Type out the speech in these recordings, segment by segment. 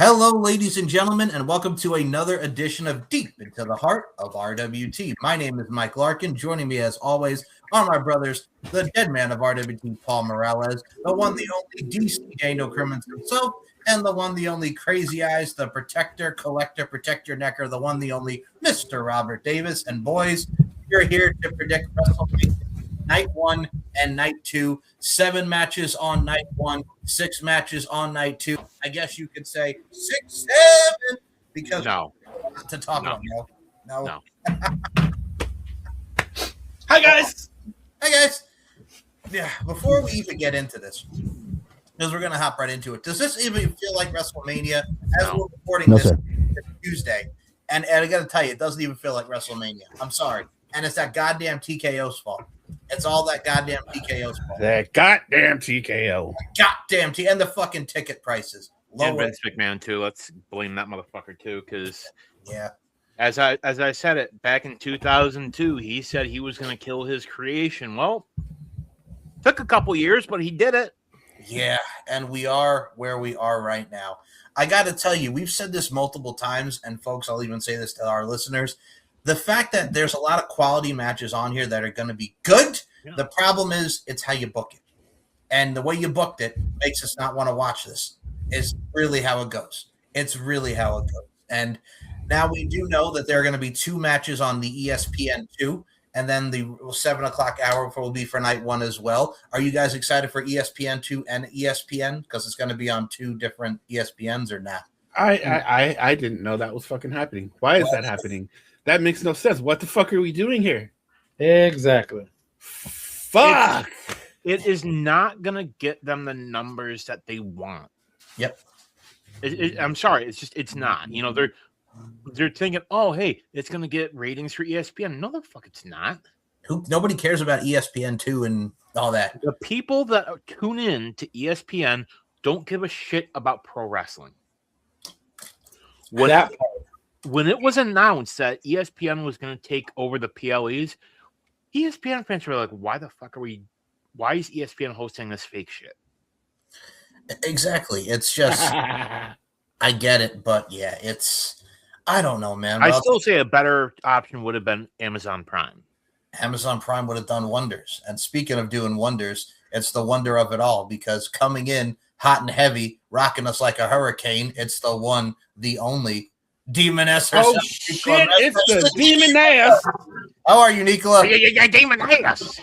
Hello, ladies and gentlemen, and welcome to another edition of Deep into the Heart of RWT. My name is Mike Larkin. Joining me, as always, are my brothers, the dead man of RWT, Paul Morales, the one, the only DC Daniel Crimmins himself, and the one, the only Crazy Eyes, the protector, collector, protect your necker, the one, the only Mr. Robert Davis. And boys, you're here to predict WrestleMania Night 1 and Night 2. 7 matches on Night 1, 6 matches on Night 2. I guess you could say 6, 7, because no. To talk about no. Hi guys. Yeah, before we even get into this, because we're gonna hop right into it. Does this even feel like WrestleMania as we're recording this Tuesday? And I gotta tell you, it doesn't even feel like WrestleMania. I'm sorry. And it's that goddamn TKO's fault. It's all that goddamn TKO's fault. That goddamn TKO. And the fucking ticket prices. And Vince McMahon too. Let's blame that motherfucker too, because yeah. As I said it back in 2002, he said he was going to kill his creation. Well, took a couple years, but he did it. Yeah, and we are where we are right now. I got to tell you, we've said this multiple times, and folks, I'll even say this to our listeners. The fact that there's a lot of quality matches on here that are going to be good, the problem is it's how you book it. And the way you booked it makes us not want to watch this. Is really how it goes. It's really how it goes. And now we do know that there are going to be 2 matches on the ESPN2, and then the 7 o'clock hour will be for Night 1 as well. Are you guys excited for ESPN2 and ESPN? Because it's going to be on 2 different ESPNs or not? I didn't know that was fucking happening. Why is that happening? That makes no sense. What the fuck are we doing here? Exactly. Fuck. It is not going to get them the numbers that they want. Yep. I'm sorry. It's not. You know, they're thinking, oh, hey, it's going to get ratings for ESPN. No, the fuck it's not. Nobody cares about ESPN2 and all that. The people that tune in to ESPN don't give a shit about pro wrestling. When it was announced that ESPN was going to take over the PLEs, ESPN fans were like, why is ESPN hosting this fake shit? Exactly. It's just, I get it, but yeah, I don't know, man. I still say a better option would have been Amazon Prime. Amazon Prime would have done wonders. And speaking of doing wonders, it's the wonder of it all, because coming in hot and heavy, rocking us like a hurricane, it's the one, the only Demoness. Oh, shit, it's the Demoness. How are you, Nicola? Demoness.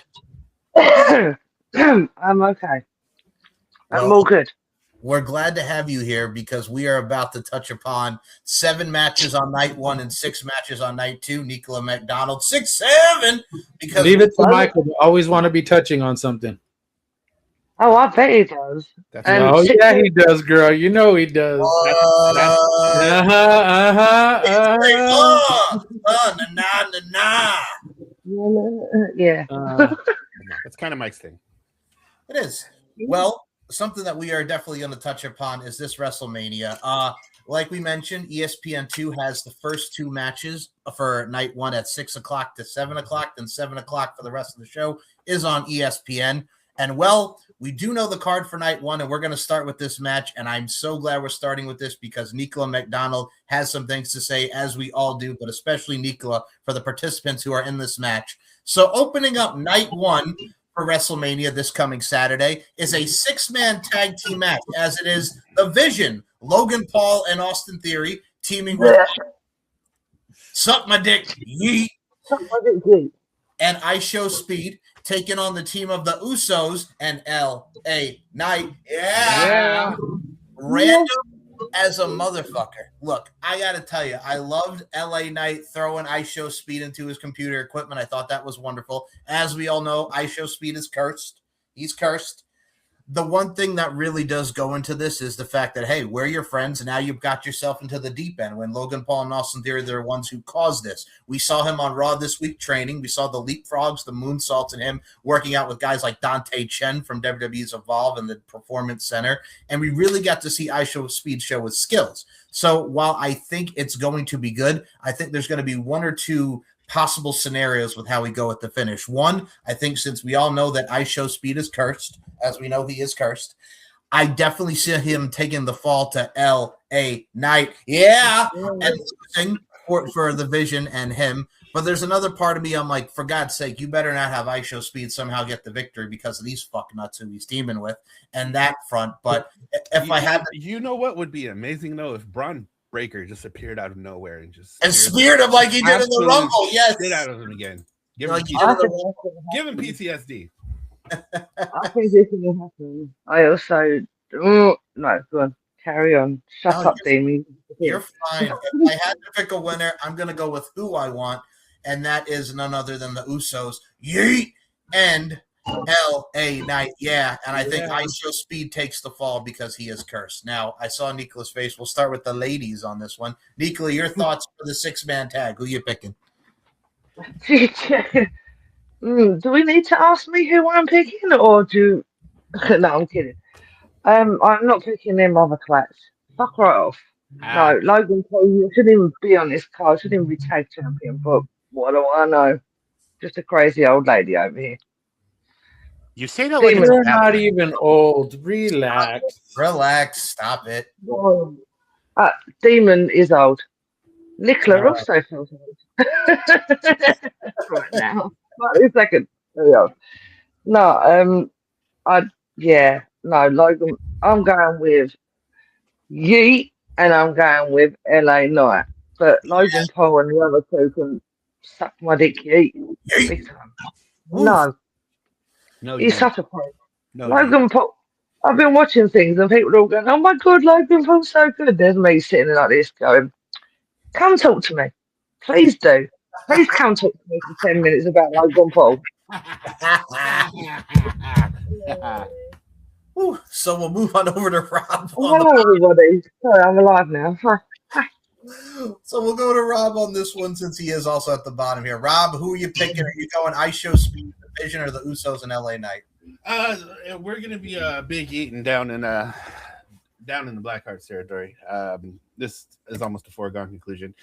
I'm okay. I'm all good. We're glad to have you here because we are about to touch upon 7 matches on Night 1 and 6 matches on Night 2. Nicola McDonald, 6-7. Because leave it to Michael. Always want to be touching on something. Oh, I bet he does. Oh, yeah, he does, girl. You know he does. Yeah. That's kind of Mike's thing. It is. Well, something that we are definitely going to touch upon is this WrestleMania. Like we mentioned, ESPN2 has the first 2 matches for Night 1 at 6 o'clock to 7 o'clock. Then 7 o'clock for the rest of the show is on ESPN. And, well, we do know the card for Night 1, and we're going to start with this match. And I'm so glad we're starting with this because Nicola McDonald has some things to say, as we all do, but especially Nicola for the participants who are in this match. So opening up Night 1 for WrestleMania this coming Saturday is a 6-man tag team match, as it is The Vision, Logan Paul and Austin Theory teaming with Suck My Dick, Yeet. Suck My Dick, Yeet. and I Show Speed taking on the team of the Usos and LA Knight. Yeah. Random as a motherfucker. Look, I got to tell you, I loved LA Knight throwing I Show Speed into his computer equipment. I thought that was wonderful. As we all know, I Show Speed is cursed. He's cursed. The one thing that really does go into this is the fact that, hey, we're your friends, and now you've got yourself into the deep end. When Logan Paul and Austin Theory, they're the ones who caused this. We saw him on Raw this week training. We saw the leapfrogs, the moonsaults, and him working out with guys like Dante Chen from WWE's Evolve and the Performance Center. And we really got to see I Show Speed show his skills. So while I think it's going to be good, I think there's going to be one or two possible scenarios with how we go at the finish. One, I think since we all know that I Show Speed is cursed, as we know he is cursed, I definitely see him taking the fall to LA Knight. Yeah. And losing for the Vision and him. But there's another part of me, I'm like, for God's sake, you better not have I Show Speed somehow get the victory because of these fuck nuts who he's teaming with and that front. But if I had, you know what would be amazing though, if Braun Breaker just appeared out of nowhere and speared him like he did in the Rumble. Yes, get out of him again. Give like him PTSD. I think this will happen. I also no, go on, carry on. Shut up, Damien. You're fine. If I had to pick a winner, I'm gonna go with who I want, and that is none other than the Usos. Yeet and LA Knight. Yeah, and I think I Show Speed takes the fall because he is cursed. Now, I saw Nicola's face. We'll start with the ladies on this one. Nicola, your thoughts for the 6-man tag? Who you picking? Do we need to ask me who I'm picking, or do? No, I'm kidding. I'm not picking them other twats. Fuck right off. No, Logan Paul shouldn't even be on this card. Shouldn't even be tag champion. But what do I know? Just a crazy old lady over here. You say that like you're not even old. Relax. Relax. Stop it. Demon is old. Nicola also feels old. Right now. Wait a second. There we go. No, Logan. I'm going with Yeet, and I'm going with LA Knight. But Logan Paul and the other two can suck my dick, Yeet. Big time. No, he's such a prick. Logan Paul. I've been watching things and people are all going, "Oh my God, Logan Paul's so good." There's me sitting there like this, going, "Come talk to me, please do. Please come talk to me for 10 minutes about Logan Paul." So we'll move on over to Rob. Hello, everybody. Sorry, I'm alive now. So we'll go to Rob on this one since he is also at the bottom here. Rob, who are you picking? Are you going I Show Speed, the Vision, or the Usos and LA Knight? We're gonna be big eating down in the Blackhearts territory. This is almost a foregone conclusion.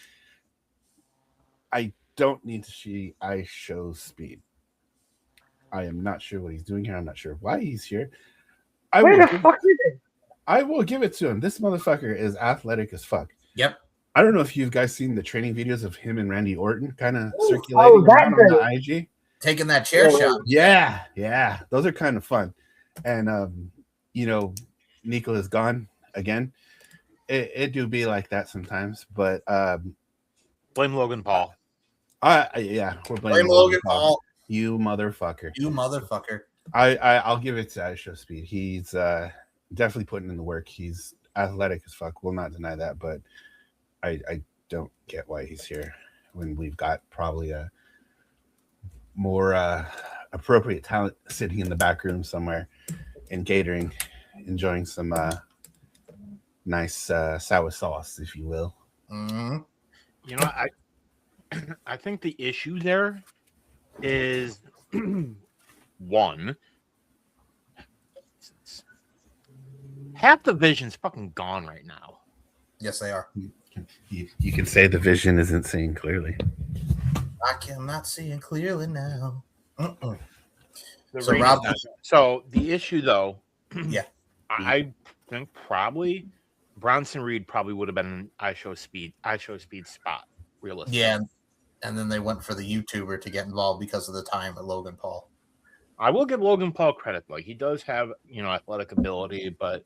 I don't need to see I Show Speed. I am not sure what he's doing here. I'm not sure why he's here. Where the fuck is it? I will give it to him. This motherfucker is athletic as fuck. Yep. I don't know if you guys seen the training videos of him and Randy Orton kind of circulating around on the IG. Taking that chair shot. Yeah. Those are kind of fun. And, Nicola's gone again. It do be like that sometimes, but blame Logan Paul. We're blame Logan Paul. You motherfucker. I'll give it to I Show Speed. He's definitely putting in the work. He's athletic as fuck. We'll not deny that, but I don't get why he's here when we've got probably a more appropriate talent sitting in the back room somewhere in catering, enjoying some nice sour sauce, if you will. Mm-hmm. I think the issue there is one, half the Vision's fucking gone right now. Yes, they are. You can say the Vision isn't seeing clearly. I cannot seeing clearly now. So the issue, though, yeah, I think probably Bronson Reed probably would have been an I Show Speed spot, realistically. Yeah, and then they went for the YouTuber to get involved because of the time with Logan Paul. I will give Logan Paul credit, though. He does have, athletic ability, but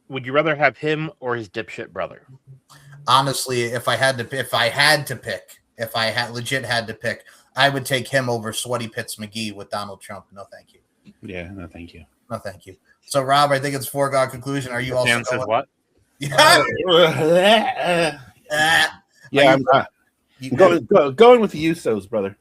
would you rather have him or his dipshit brother? Honestly, if I had to pick, if I had legit had to pick, I would take him over Sweaty Pits McGee with Donald Trump. No, thank you. Yeah, no, thank you. No, thank you. So, Rob, I think it's foregone conclusion. Are you also Dan says going? what? Yeah, I'm going with the Usos, brother,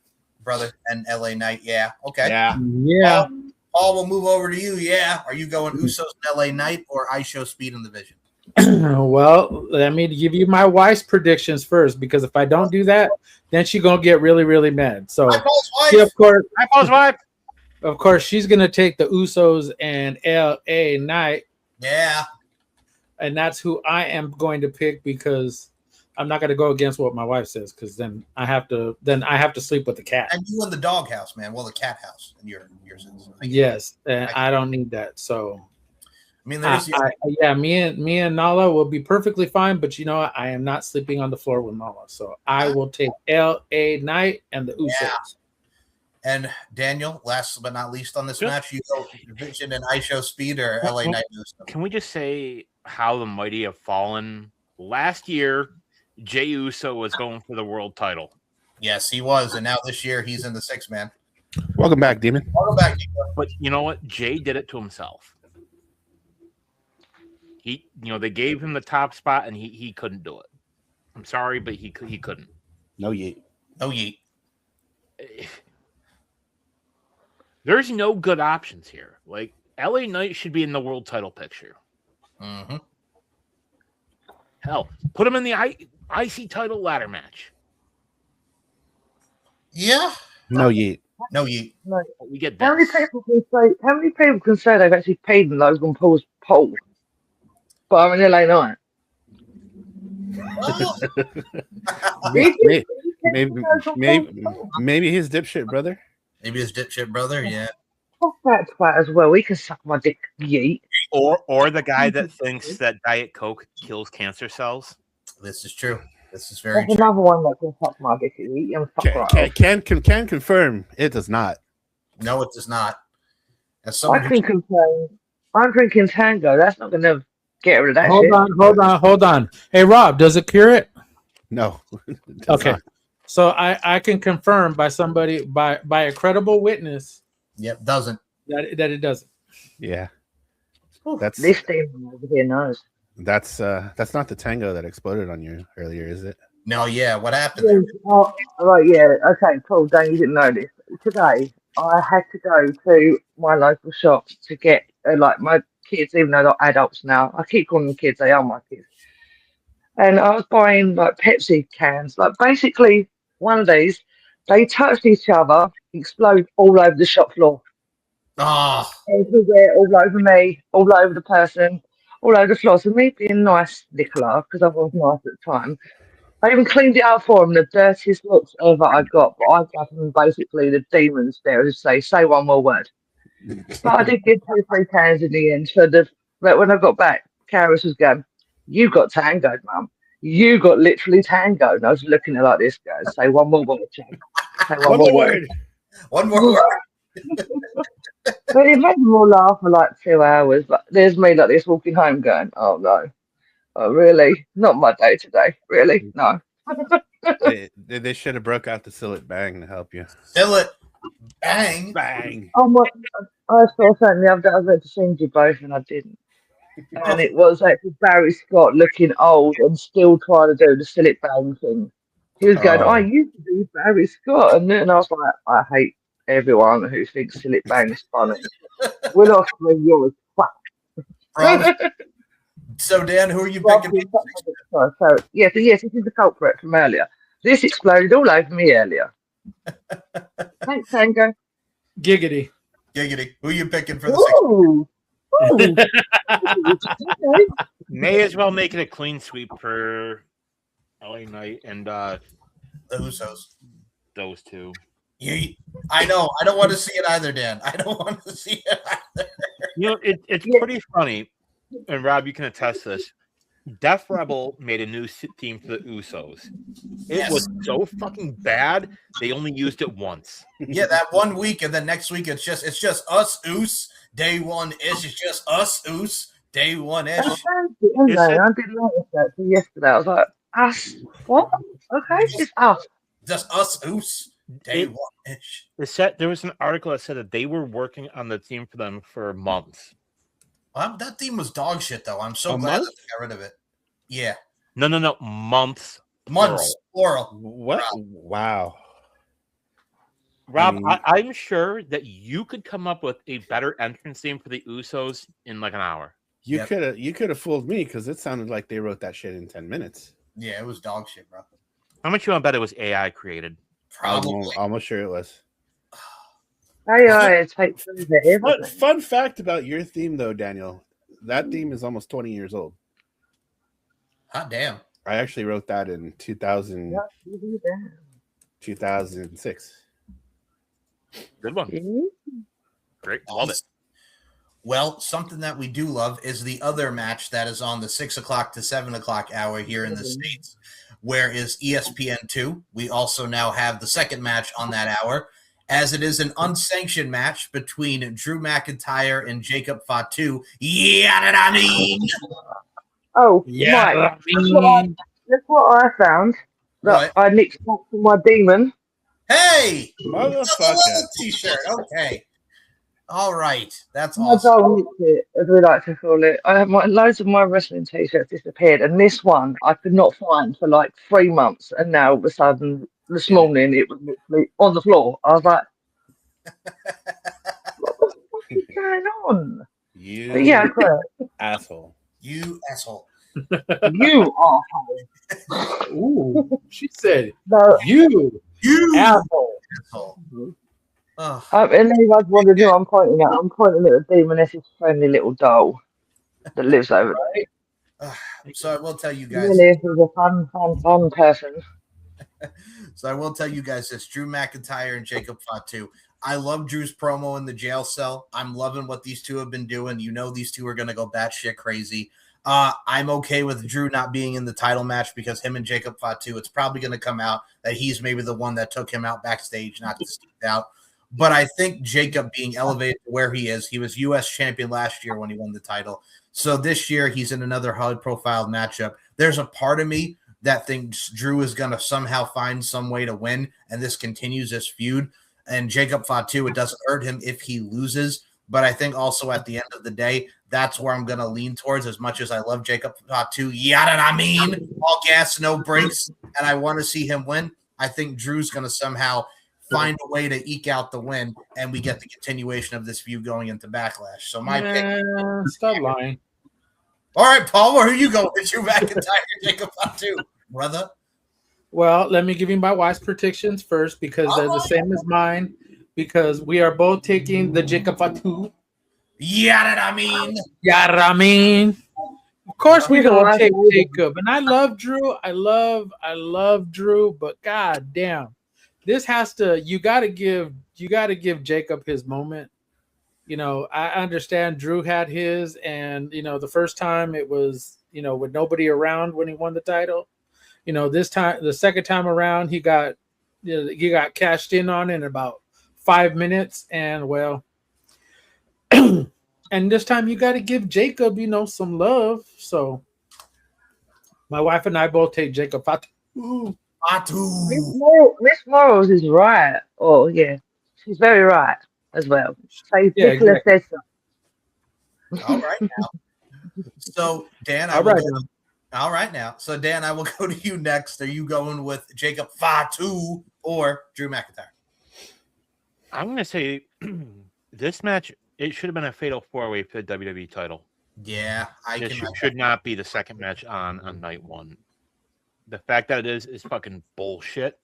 and LA Knight. Yeah, okay. Yeah. Paul, we'll move over to you. Yeah, are you going Usos and LA Knight or I Show Speed in the Vision? Well, let me give you my wife's predictions first, because if I don't do that, then she's gonna get really, really mad. So, she, of course, she's gonna take the Usos and LA Knight. Yeah, and that's who I am going to pick, because I'm not gonna go against what my wife says, because then I have to sleep with the cat. And you in the doghouse, man. Well, the cat house in your sense. Yes, and I don't need that. So. I mean, me and Nala will be perfectly fine, but you know what? I am not sleeping on the floor with Nala, so I will take LA Knight and the Usos. Yeah. And Daniel, last but not least on this match, you go Vision and I Show Speed or LA Knight Usos. Can we just say how the mighty have fallen? Last year, Jey Uso was going for the world title. Yes, he was, and now this year he's in the 6-man. Welcome back, Demon. Welcome back, Demon. But you know what? Jey did it to himself. They gave him the top spot, and he couldn't do it. I'm sorry, but he couldn't. No yeet. There's no good options here. Like, LA Knight should be in the world title picture. Mm-hmm. Hell, put him in the IC title ladder match. Yeah. No yeet. No yeet. No. We get this. How many people can say they've actually paid in Logan Paul's poll? But I'm in LA Knight. Maybe his dipshit brother. Maybe his dipshit brother. Yeah. Fuck that twat as well. We can suck my dick, yeet. Or the guy that thinks that Diet Coke kills cancer cells. This is true. This is very true. Another one that can suck my dick, yeet, and fuck can confirm it does not. No, it does not. I can confirm. I'm drinking Tango. That's not going to get rid of that. Hold on. Hey, Rob, does it cure it? No. Okay. Not. So I can confirm by somebody by a credible witness. Yep, doesn't. That it doesn't. Yeah. That's this demon over here knows. That's not the Tango that exploded on you earlier, is it? No, yeah. What happened there? Oh, right, yeah. Okay, cool. Dan, you didn't know this. Today, I had to go to my local shop to get my kids, even though they're adults now. I keep calling them kids. They are my kids. And I was buying Pepsi cans. Basically, one of these, they touched each other, explode all over the shop floor. Oh. Everywhere, all over me, all over the person, all over the floor. So me being nice, Nicola, because I was nice at the time, I even cleaned it up for them, the dirtiest looks ever I got. But I gave them basically the demons there to say one more word. But I did get 2-3 cans in the end. But when I got back, Karis was going, "You got tangoed, Mum. You got literally tangoed." And I was looking at like this, guys. Say one more word, Jack. Say one more word. One more word. But it made them all laugh for 2 hours. But there's me like this walking home going, "Oh no. Oh really? Not my day today. Really? No." They should have broke out the Sillet Bang to help you. Sillet Bang? Bang. Oh my, I saw something the other day. I was meant to send you both and I didn't. And it was actually Barry Scott looking old and still trying to do the Sillet Bang thing. He was going, "I used to be Barry Scott." And I was like, I hate everyone who thinks Sillet Bang is funny. We're not when you're a fuck. So, Dan, who are you picking? So yes, this is the culprit from earlier. This exploded all over me earlier. Thanks, Tango. Giggity. Giggity. Who are you picking for the May as well make it a clean sweep for LA Knight and the Usos. Those two. I know. I don't want to see it either, Dan. I don't want to see it either. It's pretty funny. And Rob, you can attest to this. Def Rebel made a new theme for the Usos. It was so fucking bad they only used it once. Yeah, that 1 week, and then next week it's just us Us. Day one ish. It's just us Us. Day one ish. I didn't notice that yesterday. I was like, us? What? Okay, it's us. Just us, Oos. Day one-ish. There was an article that said that they were working on the theme for them for months. Well, that theme was dog shit, though. I'm so glad that they got rid of it. Yeah. No. Months. Months. Plural. What? Wow. Rob, I'm sure that you could come up with a better entrance theme for the Usos in like an hour. You could have fooled me because it sounded like they wrote that shit in 10 minutes. Yeah, it was dog shit, bro. How much you want to bet it was AI created? Probably. I'm almost sure it was. AI takes Fun fact about your theme, though, Daniel. That theme is almost 20 years old. Hot damn. I actually wrote that in 2006. Good one. Great. Love it. Well, something that we do love is the other match that is on the 6 o'clock to 7 o'clock hour here in the States, where is ESPN2. We also now have the second match on that hour, as it is an unsanctioned match between Drew McIntyre and Jacob Fatu. Yeah, I mean. Oh, yeah. That's what I found. That I nicked back to my demon. Hey! Motherfucker. T-shirt. Okay. All right. That's My awesome. dog nicked it, as we like to call it. I have loads of my wrestling t-shirts disappeared, and this one I could not find for like 3 months, and now all of a sudden this morning it was literally on the floor. I was like, what the fuck is going on? Asshole. You asshole. You asshole. Ooh, she said, no, you asshole. Oh. And then you guys wonder who I'm pointing at. I'm pointing at a demoness's friendly little doll that lives over there. So I will tell you guys. Really, he's a fun person. So I will tell you guys this: Drew McIntyre and Jacob Fatu. I love Drew's promo in the jail cell. I'm loving what these two have been doing. You know, these two are going to go batshit crazy. I'm okay with Drew not being in the title match because him and Jacob Fatu, it's probably going to come out that he's maybe the one that took him out backstage, not to stick out. But I think Jacob being elevated to where he is, he was U.S. champion last year when he won the title. So this year he's in another high-profile matchup. There's a part of me that thinks Drew is going to somehow find some way to win, and this continues this feud. And Jacob Fatu, it doesn't hurt him if he loses. But I think also at the end of the day, that's where I'm going to lean towards. As much as I love Jacob Fatu, all gas, no brakes, and I want to see him win, I think Drew's going to somehow find a way to eke out the win, and we get the continuation of this feud going into Backlash. So my pick. Stop lying. All right, Paul, where are you going with Drew McIntyre and Jacob Fatu, brother? Well, let me give you my wise predictions first because they're the same as mine. Because we are both taking the Jacob Fatu. Yeah, Of course, we're gonna take Jacob, and I love Drew. I love Drew, but god damn, this has to. You gotta give Jacob his moment. You know, I understand Drew had his, and you know, the first time it was, you know, with nobody around when he won the title. You know, this time, the second time around, he got cashed in on in about 5 minutes, and well, and this time you got to give Jacob, you know, some love. So my wife and I both take Jacob Fatu. Miss Morals is right. Oh yeah, she's very right as well. So Nicholas says so. All right now. So Dan, all right now. So Dan, I will go to you next. Are you going with Jacob Fatu or Drew McIntyre? I'm going to say this match, it should have been a fatal 4-way for the WWE title. Yeah, This should not be the second match on night one. The fact that it is fucking bullshit.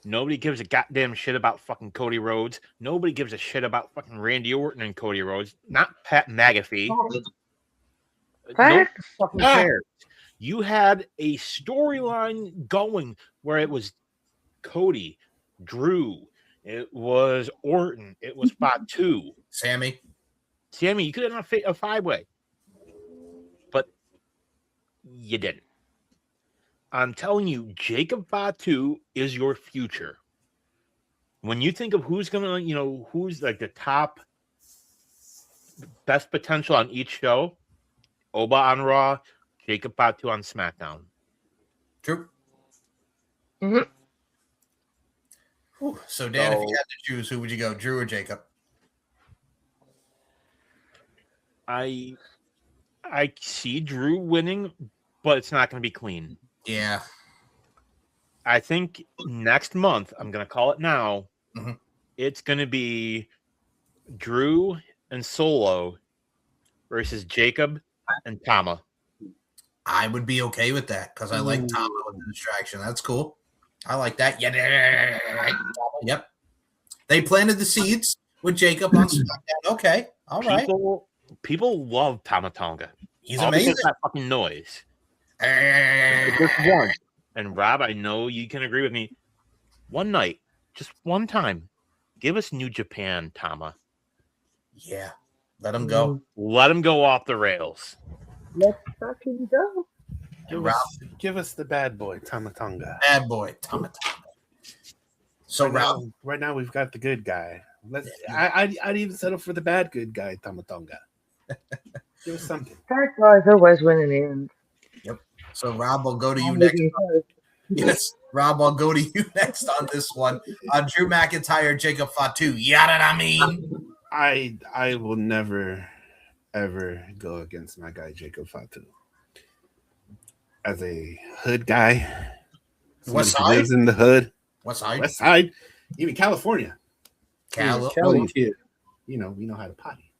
Nobody gives a goddamn shit about fucking Cody Rhodes. Nobody gives a shit about fucking Randy Orton and Cody Rhodes. Not Pat McAfee. No fucking cares. You had a storyline going where it was Cody, Drew, it was Orton, it was Fatu, Sammy, you could have done a 5-way, but you didn't. I'm telling you, Jacob Fatu is your future. When you think of who's gonna, you know, who's like the top best potential on each show, Oba on Raw, Jacob Fatu on SmackDown. True. Mm-hmm. So Dan, if you had to choose, who would you go, Drew or Jacob? I see Drew winning, but it's not going to be clean. Yeah. I think next month, I'm going to call it now, Mhm. It's going to be Drew and Solo versus Jacob and Tama. I would be okay with that because I like Tama with the distraction. That's cool. I like that. Yeah. Yep. They planted the seeds with Jacob on SmackDown. Okay. All right. People love Tama Tonga. He's amazing. That fucking noise. Just one. And Rob, I know you can agree with me. One night, just one time, give us New Japan, Tama. Yeah. Let him go. Let him go off the rails. Let's fucking go. Give us the bad boy, Tama Tonga. Bad boy, Tama Tonga. So right now we've got the good guy. I'd even settle for the bad good guy, Tama Tonga. Give us something. That guy's always winning the end. Yep. So Rob will go to you next. Yes, Rob, I'll go to you next on this one. Drew McIntyre, Jacob Fatu. Yada I mean. I will never ever go against my guy Jacob Fatu. As a hood guy, what side? Lives in the hood. What side? West Side, even California. Cali kid. We know how to potty.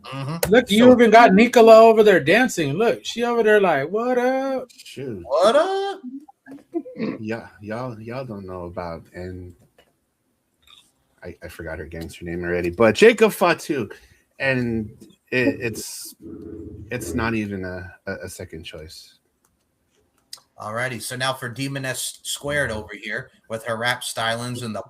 Mm-hmm. Look, you even got Nicola over there dancing. Look, she over there like, what up? Shoot. What up? Yeah, y'all don't know about, and I forgot her gangster name already, but Jacob Fatu, and it's not even a second choice. Alrighty, so now for Demoness Squared over here with her rap stylings and the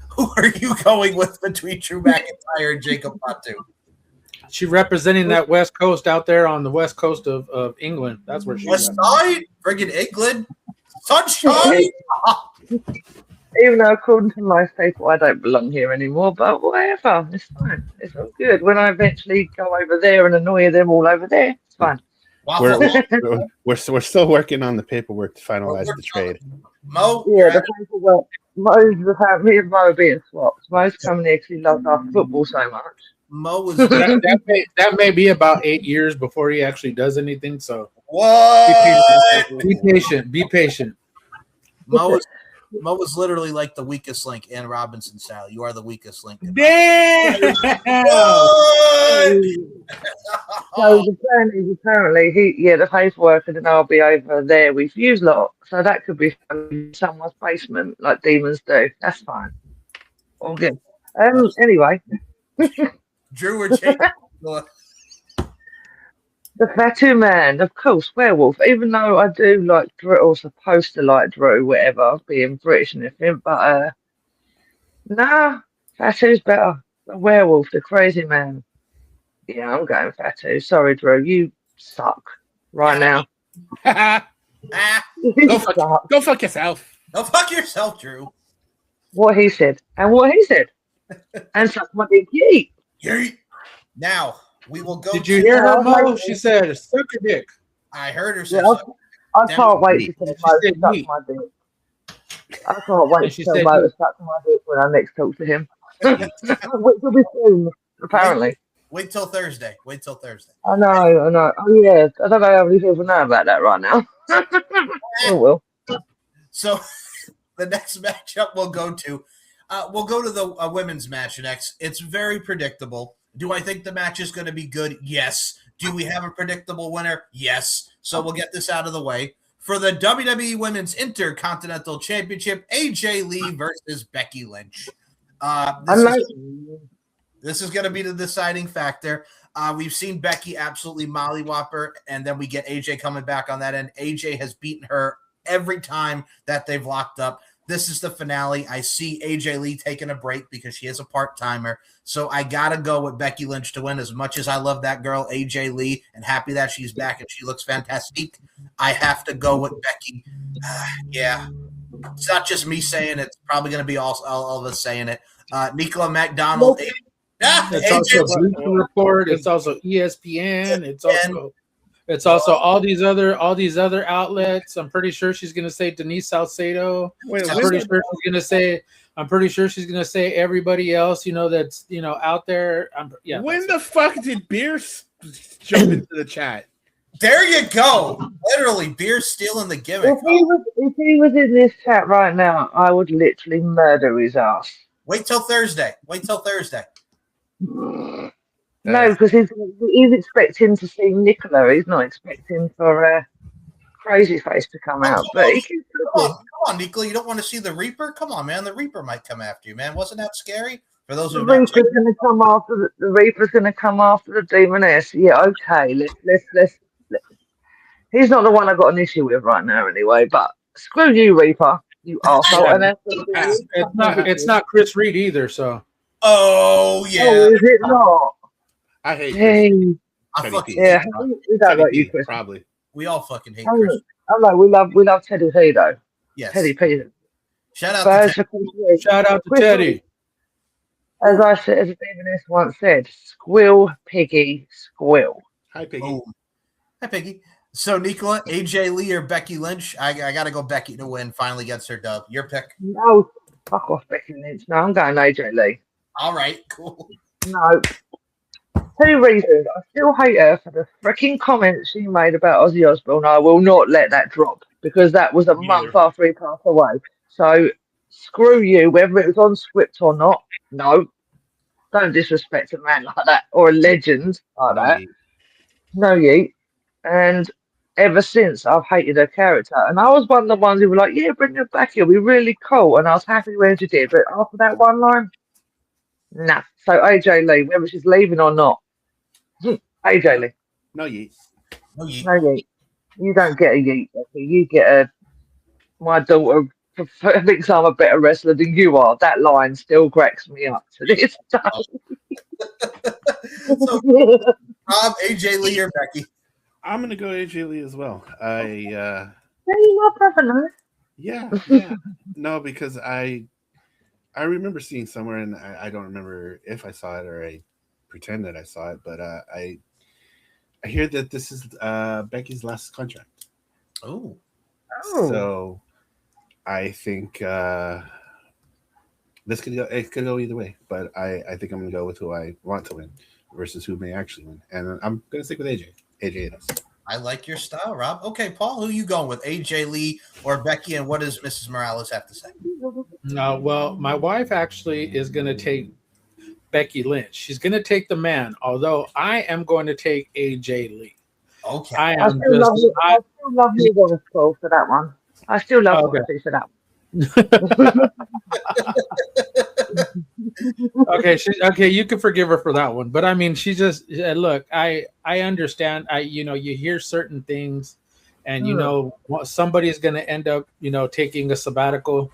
who are you going with between Drew McIntyre and Jacob Fatu? She representing that West Coast out there on the West Coast of England. That's where she's West Side, friggin' England, sunshine. Even though according to most people I don't belong here anymore, but whatever, it's fine. It's all good. When I eventually go over there and annoy them all over there, it's fine. We're still working on the paperwork to finalize the trade. Mo, yeah, the paperwork. Me and Mo being swapped. Mo's coming here because he loves our football so much. Mo was that may be about 8 years before he actually does anything. So what? Be patient. Be patient. Mo was literally like the weakest link in Robinson style. You are the weakest link. Damn! So the plan is apparently the paperwork, and then I'll be over there with you lot. So that could be in someone's basement, like demons do. That's fine. All good. Anyway. Drew or Jake? The Fatu Man, of course, werewolf. Even though I do like Drew, or supposed to like Drew, whatever, being British and everything, but nah, Fatu's better. The werewolf, the crazy man. Yeah, I'm going Fatu. Sorry, Drew, you suck right now. Go fuck yourself. Go fuck yourself, Drew. What he said, and suck my dick, yeet. Yeet. Now. We will go. Did you hear her, Mo? She said, "Suck a dick." I heard her say. Yeah, I can't wait to tell Mo to suck my dick. I can't wait to tell Mo to suck my dick when I next talk to him. Which will be soon, apparently. Wait till Thursday. I know. Oh yeah, I don't know how many people know about that right now. Oh well. So the next matchup we'll go to the women's match next. It's very predictable. Do I think the match is going to be good? Yes. Do we have a predictable winner? Yes. So we'll get this out of the way. For the WWE Women's Intercontinental Championship, AJ Lee versus Becky Lynch. This is going to be the deciding factor. We've seen Becky absolutely mollywop her, and then we get AJ coming back on that end. AJ has beaten her every time that they've locked up. This is the finale. I see AJ Lee taking a break because she is a part-timer. So I got to go with Becky Lynch to win. As much as I love that girl, AJ Lee, and happy that she's back and she looks fantastic, I have to go with Becky. Yeah. It's not just me saying it. It's probably going to be all of us saying it. Nicola McDonald. It's also Bleacher Report. It's also ESPN. It's also all these other outlets. I'm pretty sure she's gonna say Denise Salcedo. I'm pretty sure she's gonna say everybody else. That's out there. When the fuck did Beer jump into the chat? There you go. Literally, Beer stealing the gimmick. If he was in this chat right now, I would literally murder his ass. Wait till Thursday. No, because he's expecting to see Nicola. He's not expecting for Crazy Face to come out. But he keeps come on, Nicola. You don't want to see the Reaper? Come on, man. The Reaper might come after you, man. Wasn't that scary? For those who the Reaper's going to come after the Reaper's going to come after the Demoness. Yeah, okay. Let's. He's not the one I got an issue with right now, anyway. But screw you, Reaper. You arsehole. It's not Chris Reed either. So. Oh yeah. Oh, is it not? I hate Chris. I fucking hate we don't like you, Chris. Probably. We all fucking hate Chris. Oh no, we love Teddy P though. Yes. Teddy P. Shout out to Teddy. As I said, as Demoness once said, squill, piggy, squill. Hi, Piggy. Oh. Hi, Piggy. So, Nicola, AJ Lee or Becky Lynch? I got to go Becky to win. Finally gets her dub. Your pick? No, fuck off, Becky Lynch. No, I'm going AJ Lee. All right, cool. No. 2 reasons. I still hate her for the freaking comments she made about Ozzy Osbourne. I will not let that drop because that was a month after he passed away. So, screw you, whether it was on script or not. No. Don't disrespect a man like that or a legend like that. No, yeet. And ever since, I've hated her character. And I was one of the ones who were like, yeah, bring her back. It'll be really cool. And I was happy when she did. But after that one line, nah. So AJ Lee, whether she's leaving or not, AJ Lee. No yeet. No yeet. You don't get a yeet, Becky. You get my daughter thinks I'm a better wrestler than you are. That line still cracks me up to this day. So, Rob, AJ Lee or Becky? I'm gonna go AJ Lee as well. Yeah. No, because I remember seeing somewhere, and I don't remember if I saw it or I pretend that I saw it, but I hear that this is Becky's last contract. Oh. So I think this could go. It could go either way, but I think I'm gonna go with who I want to win versus who may actually win, and I'm gonna stick with AJ. AJ it is. I like your style, Rob. Okay, Paul, who you going with, AJ Lee or Becky, and what does Mrs. Morales have to say? Well, my wife actually is going to take Becky Lynch. She's going to take the man, although I am going to take AJ Lee. Okay. I still love you for that one. I still love you for that one. Okay, you can forgive her for that one, but I mean, she just look. I understand. You hear certain things, and somebody's going to end up, taking a sabbatical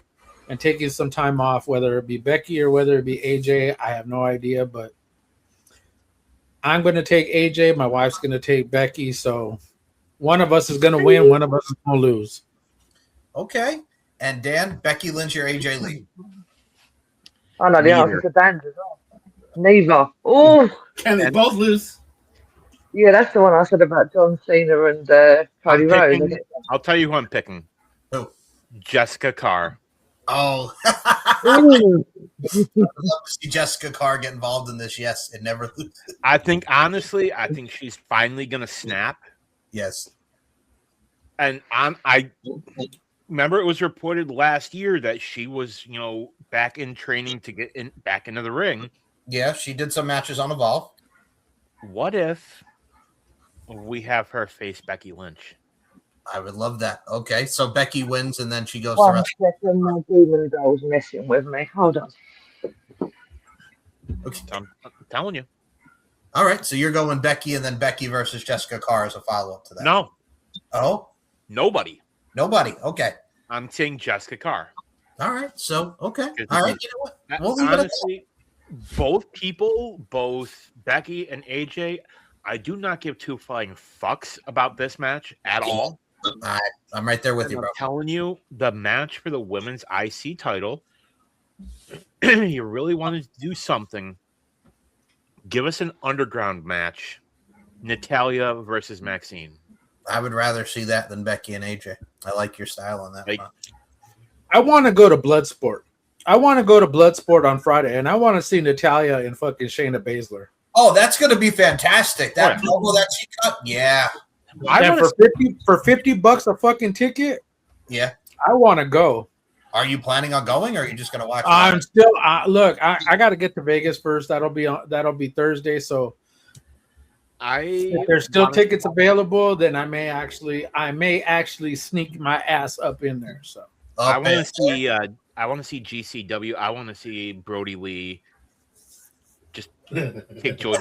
and taking some time off, whether it be Becky or whether it be AJ. I have no idea, but I'm going to take AJ. My wife's going to take Becky. So one of us is going to win. One of us is going to lose. Okay. And Dan, Becky Lynch or AJ Lee? Oh no, the answer to Dan as well. Neither. Oh, can they both lose? Yeah, that's the one I said about John Cena and Cody Rhodes. I'll tell you who I'm picking. Who? Jessica Carr. Oh. I'd love to see Jessica Carr get involved in this. Yes, it never loses. I think she's finally gonna snap. Yes. And I remember it was reported last year that she was, back in training to get back into the ring. Yeah, she did some matches on Evolve. What if we have her face Becky Lynch? I would love that. Okay, so Becky wins and then she goes to wrestle. Second, my demon doll's messing with me. Hold on. Okay. I'm telling you. All right, so you're going Becky and then Becky versus Jessica Carr as a follow-up to that. No. Oh? Nobody. Okay. I'm saying Jessica Carr. All right. So, okay. All right. You know what? We'll leave honestly, both people, both Becky and AJ, I do not give 2 flying fucks about this match at all. I'm right there with you, bro. I'm telling you, the match for the women's IC title, you really wanted to do something, give us an underground match, Natalya versus Maxine. I would rather see that than Becky and AJ. I like your style on that. I want to go to Bloodsport. I want to go to Bloodsport on Friday, and I want to see Natalya and fucking Shayna Baszler. Oh, that's going to be fantastic. That promo that she cut, yeah. And for $50 a fucking ticket, yeah, I want to go. Are you planning on going, or are you just going to watch? I'm still look. I got to get to Vegas first. That'll be Thursday. So, if there's still tickets available, then I may actually sneak my ass up in there. So I want to see. I want to see GCW. I want to see Brody Lee just take George.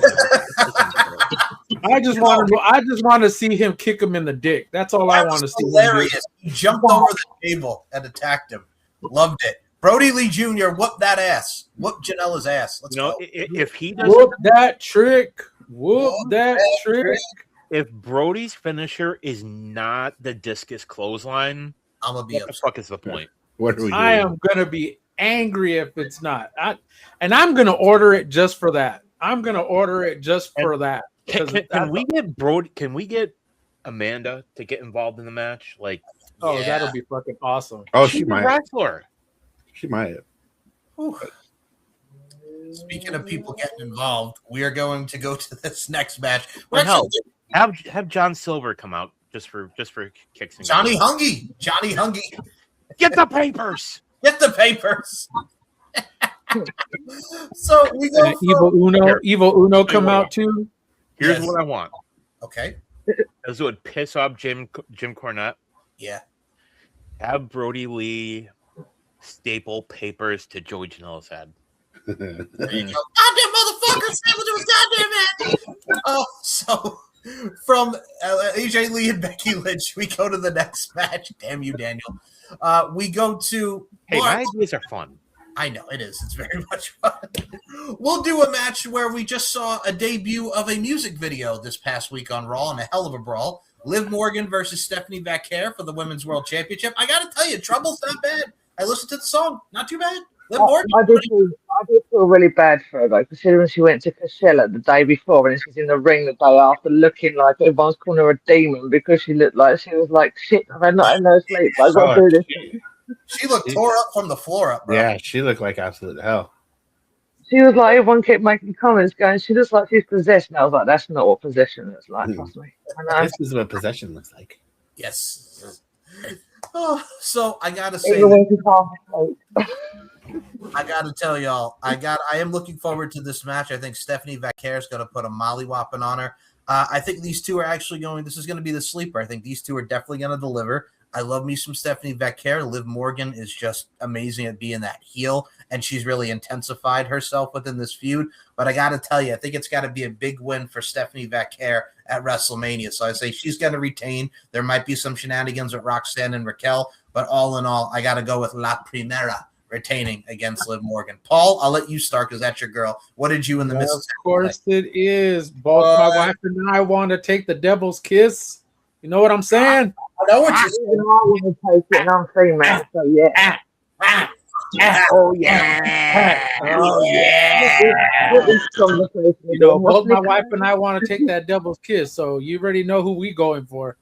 I just want to see him kick him in the dick. That's all I want to see. Hilarious! He jumped over the table and attacked him. Loved it. Brody Lee Jr. whooped that ass. Whooped Janela's ass. Let's go. If he does whoop that trick, trick. If Brody's finisher is not the discus clothesline, I'm gonna be what the fuck is the point? What are we doing? I am gonna be angry if it's not. I'm gonna order it just for that. I'm gonna order it just for that. Can we get Brody? Can we get Amanda to get involved in the match? Like, that'll be fucking awesome. Oh, she's she might. A wrestler. She might. Speaking of people getting involved, we are going to go to this next match. Have John Silver come out just for kicks and Johnny Hungy. Get the papers. Get the papers. So we go. Evil Uno come out too. Here's what I want. Okay. This would piss off Jim Cornette. Yeah. Have Brody Lee staple papers to Joey Janela's head. There you go. Goddamn motherfucker! Staple to his goddamn head. Oh, so from AJ Lee and Becky Lynch, we go to the next match. Damn you, Daniel. We go to. Hey, my ideas are fun. I know it is. It's very much fun. We'll do a match where we just saw a debut of a music video this past week on Raw and a hell of a brawl. Liv Morgan versus Stephanie Vaquer for the Women's World Championship. I got to tell you, Trouble's not bad. I listened to the song. Not too bad. Liv Morgan. I did feel really bad for her, though, considering she went to Coachella the day before and she's in the ring the day after looking like everyone's calling her a demon because she looked like she was like, shit, I've not had no sleep. I got to do this. She looked tore up from the floor up, bro. Yeah, she looked like absolute hell. She was like, everyone kept making comments going, she looks like she's possessed. And I was like, that's not what possession looks like, trust me. This is what possession looks like. Yes. Oh, so I gotta say, I gotta tell y'all, I am looking forward to this match. I think Stephanie Vaquer is gonna put a mollywhopping on her. I think these two are actually this is gonna be the sleeper. I think these two are definitely gonna deliver. I love me some Stephanie Vaquer. Liv Morgan is just amazing at being that heel, and she's really intensified herself within this feud. But I got to tell you, I think it's got to be a big win for Stephanie Vaquer at WrestleMania. So I say she's going to retain. There might be some shenanigans with Roxanne and Raquel, but all in all, I got to go with La Primera retaining against Liv Morgan. Paul, I'll let you start because that's your girl. What did you and the missus? Of course it is. Both my wife and I want to take the devil's kiss. You know what I'm saying? I know what you're saying. I want to take it, and I'm female, so yeah. Oh yeah. Oh yeah. You know, both my wife and I want to take that devil's kiss, so you already know who we going for.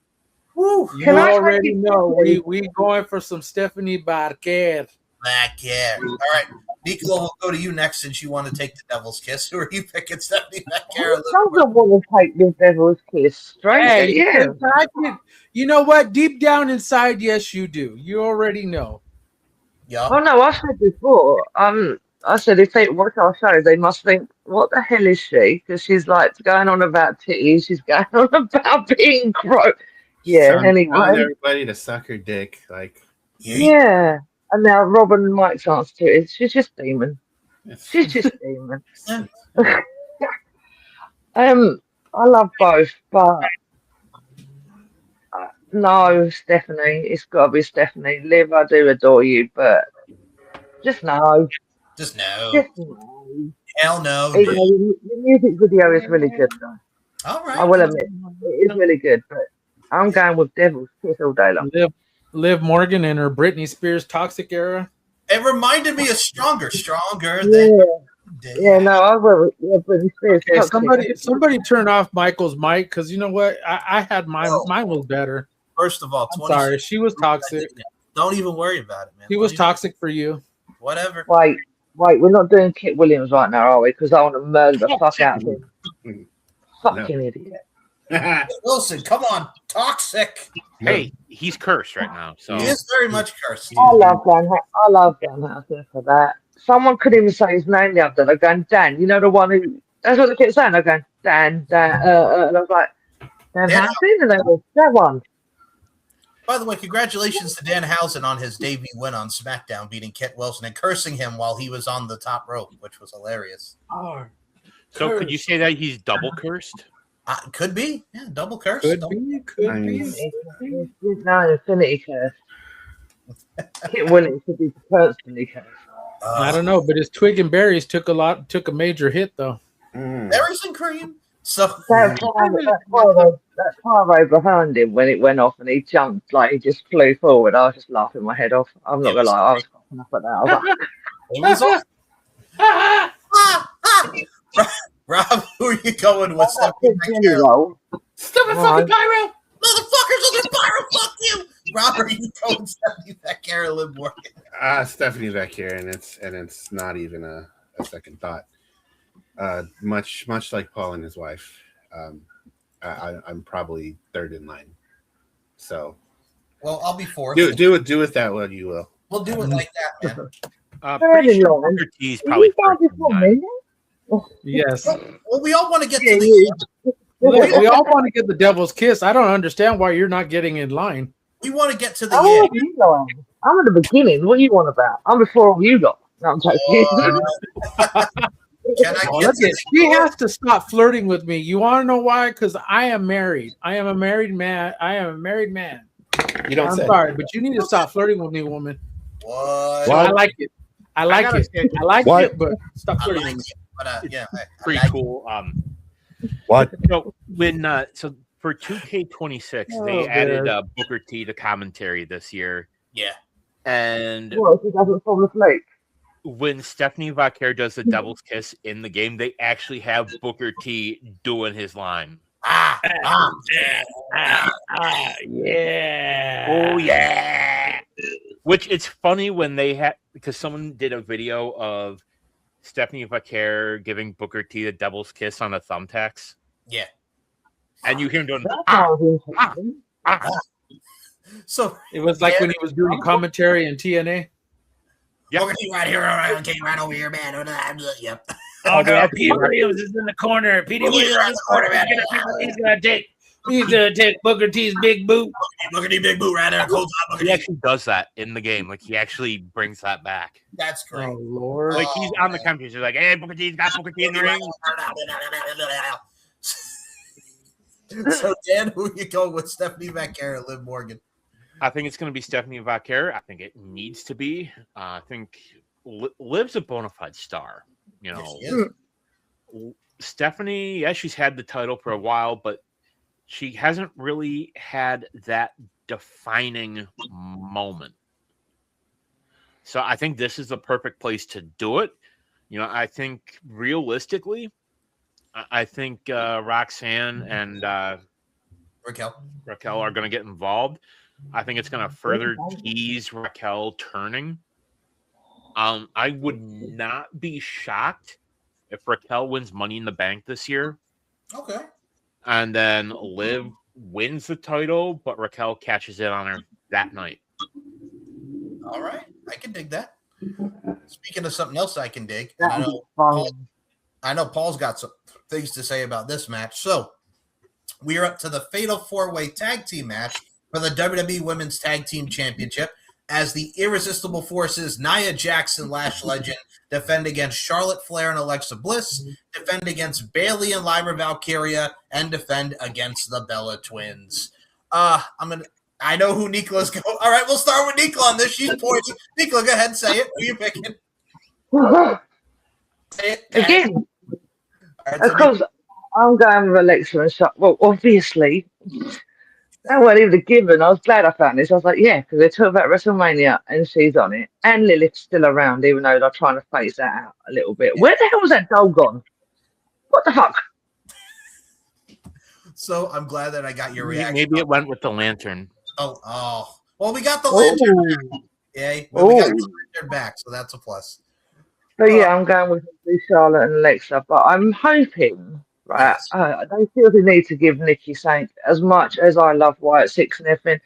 Woo. You already know we going for some Stephanie Vaquer. All right, Nicola, we'll go to you next since you want to take the devil's kiss. Who are you picking, Stephanie Vaquer? I don't want to take the devil's kiss straight. Hey, yeah. You know what? Deep down inside, yes, you do. You already know. Yeah. Oh no, I said before. I said if they watch our show, they must think, "What the hell is she?" Because she's like going on about titties. She's going on about being gross. Yeah. Anyway, everybody to suck her dick, like. Yeah. And now Robin and Mike's answer to it is she's just demon. She's just demon. I love both, but no, Stephanie. It's got to be Stephanie. Liv, I do adore you, but just no. Just no. Just no. Hell no. The music video is really good, though. All right. I will admit, it is really good, but I'm going with Devil's Kiss all day long. Liv Morgan in her Britney Spears Toxic era. It reminded me of Stronger than. Yeah, no, I will. Yeah, Britney Spears. Okay, somebody turn off Michael's mic because you know what? I had mine. Mine was better. First of all, I'm sorry, she was toxic. Don't even worry about it, man. He was toxic for you. Whatever. Wait, we're not doing Kit Williams right now, are we? Because I want to murder the fuck out of him. Fucking idiot. Wilson, come on, toxic. Hey, he's cursed right now. So he is very much cursed. I love Danhausen for that. Someone couldn't even say his name the other day. They're going, Dan, you know the one who. That's what they kept saying. They're going, Dan. And I was like, Danhausen? And they were, that one. By the way, congratulations to Danhausen on his debut win on SmackDown, beating Kit Wilson and cursing him while he was on the top rope, which was hilarious. Oh, so could you say that he's double cursed? Could be. Yeah, double curse. Could be. No, Infinity Curse. Kit Williams should be personally cursed. I don't know, but his twig and berries took a major hit though. Berries and cream. So that car behind him when it went off and he jumped, like he just flew forward. I was just laughing my head off. I'm not gonna lie, I was laughing up at that. I was like, it was awesome. Rob, who are you going with? Stupid fucking pyro! Motherfuckers on the pyro, fuck you! Rob, are you going Stephanie Becker or Liv Morgan? Stephanie Becker, and it's not even a second thought. Much like Paul and his wife, I'm probably third in line. So, well, I'll be fourth. Do it that way you will. We'll do it like that, man. Pretty sure Booker T's probably Yes. Well, we all want to get to the. We all want to get the devil's kiss. I don't understand why you're not getting in line. We want to get to the. I'm at the beginning. What do you want about? I'm before all you got. No, I'm joking. She has to stop flirting with me. You want to know why? Because I am married. I am a married man. You don't. I'm sorry, but you need to stop flirting with me, woman. What? I like it. I like it, but stop flirting with me. But yeah, pretty cool. What? So when so for 2K26, they added Booker T to commentary this year. Yeah, and he doesn't fall asleep. When Stephanie Becker does the devil's kiss in the game, they actually have Booker T doing his line. Yeah. Oh yeah. Which it's funny when they had, because someone did a video of Stephanie Becker giving Booker T the devil's kiss on the thumbtacks. Yeah. And you hear him doing So it was like when he was doing commentary in TNA. Yep. Booker T right here, right over here, man. Yep. Oh, God, Pete Williams is in the corner. Pete Williams is in the corner, man. He's gonna take Booker T's big boot. Booker T big boot right there. He actually does that in the game. Like he actually brings that back. That's great. Oh Lord! Like he's on the commentary. He's like, "Hey, Booker T's got Booker T in the ring." So Dan, who are you going with? Stephanie Becker or Liv Morgan? I think it's going to be Stephanie Becker. I think it needs to be. I think Liv's a bona fide star. You know, yes, Stephanie. Yeah, she's had the title for a while, but she hasn't really had that defining moment. So I think this is the perfect place to do it. You know, I think realistically, I think Roxanne and Raquel are going to get involved. I think it's going to further tease Raquel turning. I would not be shocked if Raquel wins Money in the Bank this year. Okay. And then Liv wins the title, but Raquel catches it on her that night. All right. I can dig that. Speaking of something else I can dig, I know Paul's got some things to say about this match. So we are up to the Fatal 4-Way Tag Team match for the WWE Women's Tag Team Championship as the Irresistible Forces, Nia Jax and Lash Legend, defend against Charlotte Flair and Alexa Bliss, defend against Bayley and Lyra Valkyria, and defend against the Bella Twins. I know who Nikola's going. All right, we'll start with Nikola on this. She's pointing. Nikola, go ahead and say it. Who are you picking? Say it. Again. Because I'm going with Alexa and Charlotte. Well, obviously, That wasn't even a given. I was glad I found this. I was like, yeah, because they talk about WrestleMania and she's on it. And Lilith's still around, even though they're trying to phase that out a little bit. Where the hell was that doll gone? What the fuck? So I'm glad that I got your reaction. Maybe it went with the lantern. Oh. Well, we got the lantern back. Yay. Well, we got the lantern back, so that's a plus. But yeah, I'm going with Charlotte and Alexa. But I'm hoping, right? Yes. They feel the need to give Nikki Saint, as much as I love Wyatt Six and everything,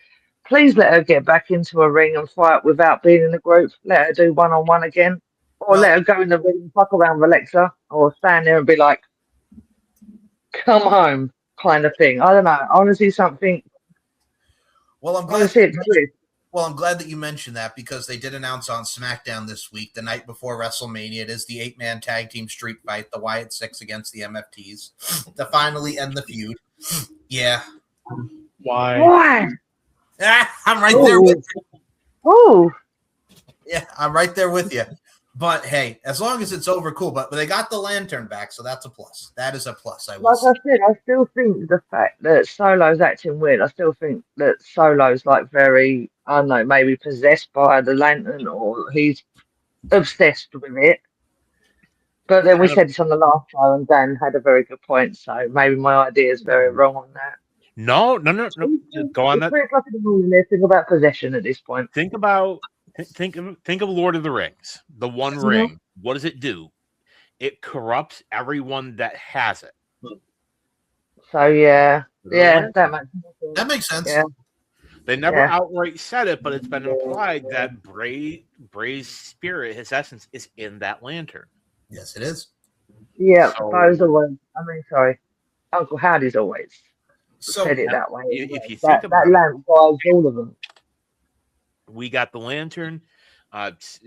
please let her get back into a ring and fight without being in the group. Let her do one-on-one again. Or let her go in the ring and fuck around with Alexa. Or stand there and be like, come home, kind of thing. I don't know. I want to see something. Well, I'm glad that you mentioned that, because they did announce on SmackDown this week, the night before WrestleMania, it is the 8-man tag team street fight, the Wyatt Six against the MFTs, to finally end the feud. Yeah. Why? I'm right there with you. Oh. Yeah, I'm right there with you. But hey, as long as it's over, cool. But they got the lantern back, so that's a plus. That is a plus. Like I said, I still think the fact that Solo's acting weird, I still think that Solo's like very, I don't know, maybe possessed by the lantern, or he's obsessed with it. But then we said this on the last show, and Dan had a very good point. So maybe my idea is very wrong on that. No. Go on that. 3 o'clock in the morning, let's think about possession at this point. Think of Lord of the Rings, the One Ring. What does it do? It corrupts everyone that has it. So that makes sense. Yeah. They never outright said it, but it's been implied that Bray's spirit, his essence, is in that lantern. Yes, it is. Yeah, Bo's always. Sorry, Uncle Howdy's always said it that way. If you think about that lamp guides all of them. We got the lantern,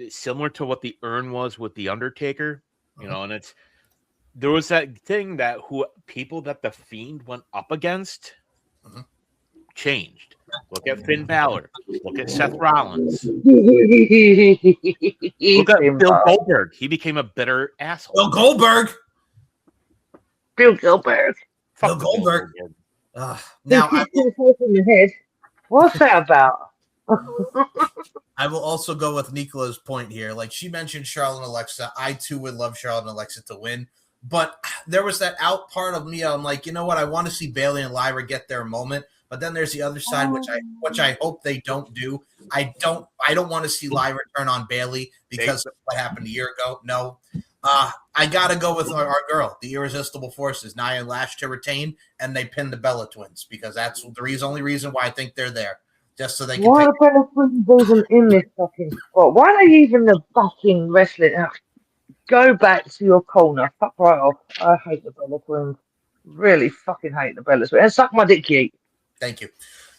similar to what the urn was with the Undertaker, and there was that thing that people that the Fiend went up against changed. Look at Finn Balor. Look at Seth Rollins. Look at Bill Goldberg. He became a bitter asshole. Bill Goldberg. Bill Goldberg. Now, in your head. What's that about? I will also go with Nicola's point here. Like, she mentioned Charlotte and Alexa. I too would love Charlotte and Alexa to win, but there was that out part of me. I'm like, you know what? I want to see Bayley and Lyra get their moment, but then there's the other side, which I hope they don't do. I don't want to see Lyra turn on Bayley because of what happened a year ago. No, I gotta go with our girl, the Irresistible Forces, Nia and Lash, to retain, and they pin the Bella Twins, because that's the only reason why I think they're there. Just so they can. Why are Bella Twins even in this fucking spot? Why are they even the fucking wrestling? Go back to your corner. Fuck right off. I hate the Bella Twins. Really fucking hate the Bella Twins. And suck my dick, Yeet. Thank you.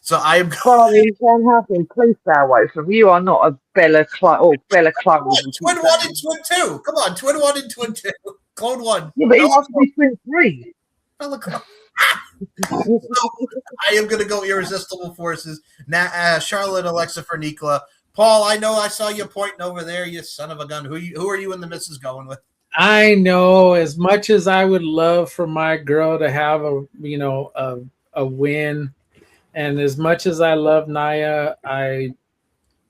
So I am. Sorry, Dan Happy. Please stay away from you. Are not a Bella clone or Bella clone. Twin 1 and Twin 2. Come on, Twin 1 and Twin 2. Clone 1. Yeah, but he wants to be Twin 3. Bella clone. So I am going to go Irresistible Forces. Now, Charlotte, Alexa for Nicola. Paul, I know I saw you pointing over there, you son of a gun. Who are you and the missus going with? I know, as much as I would love for my girl to have a win, and as much as I love Nia, I'm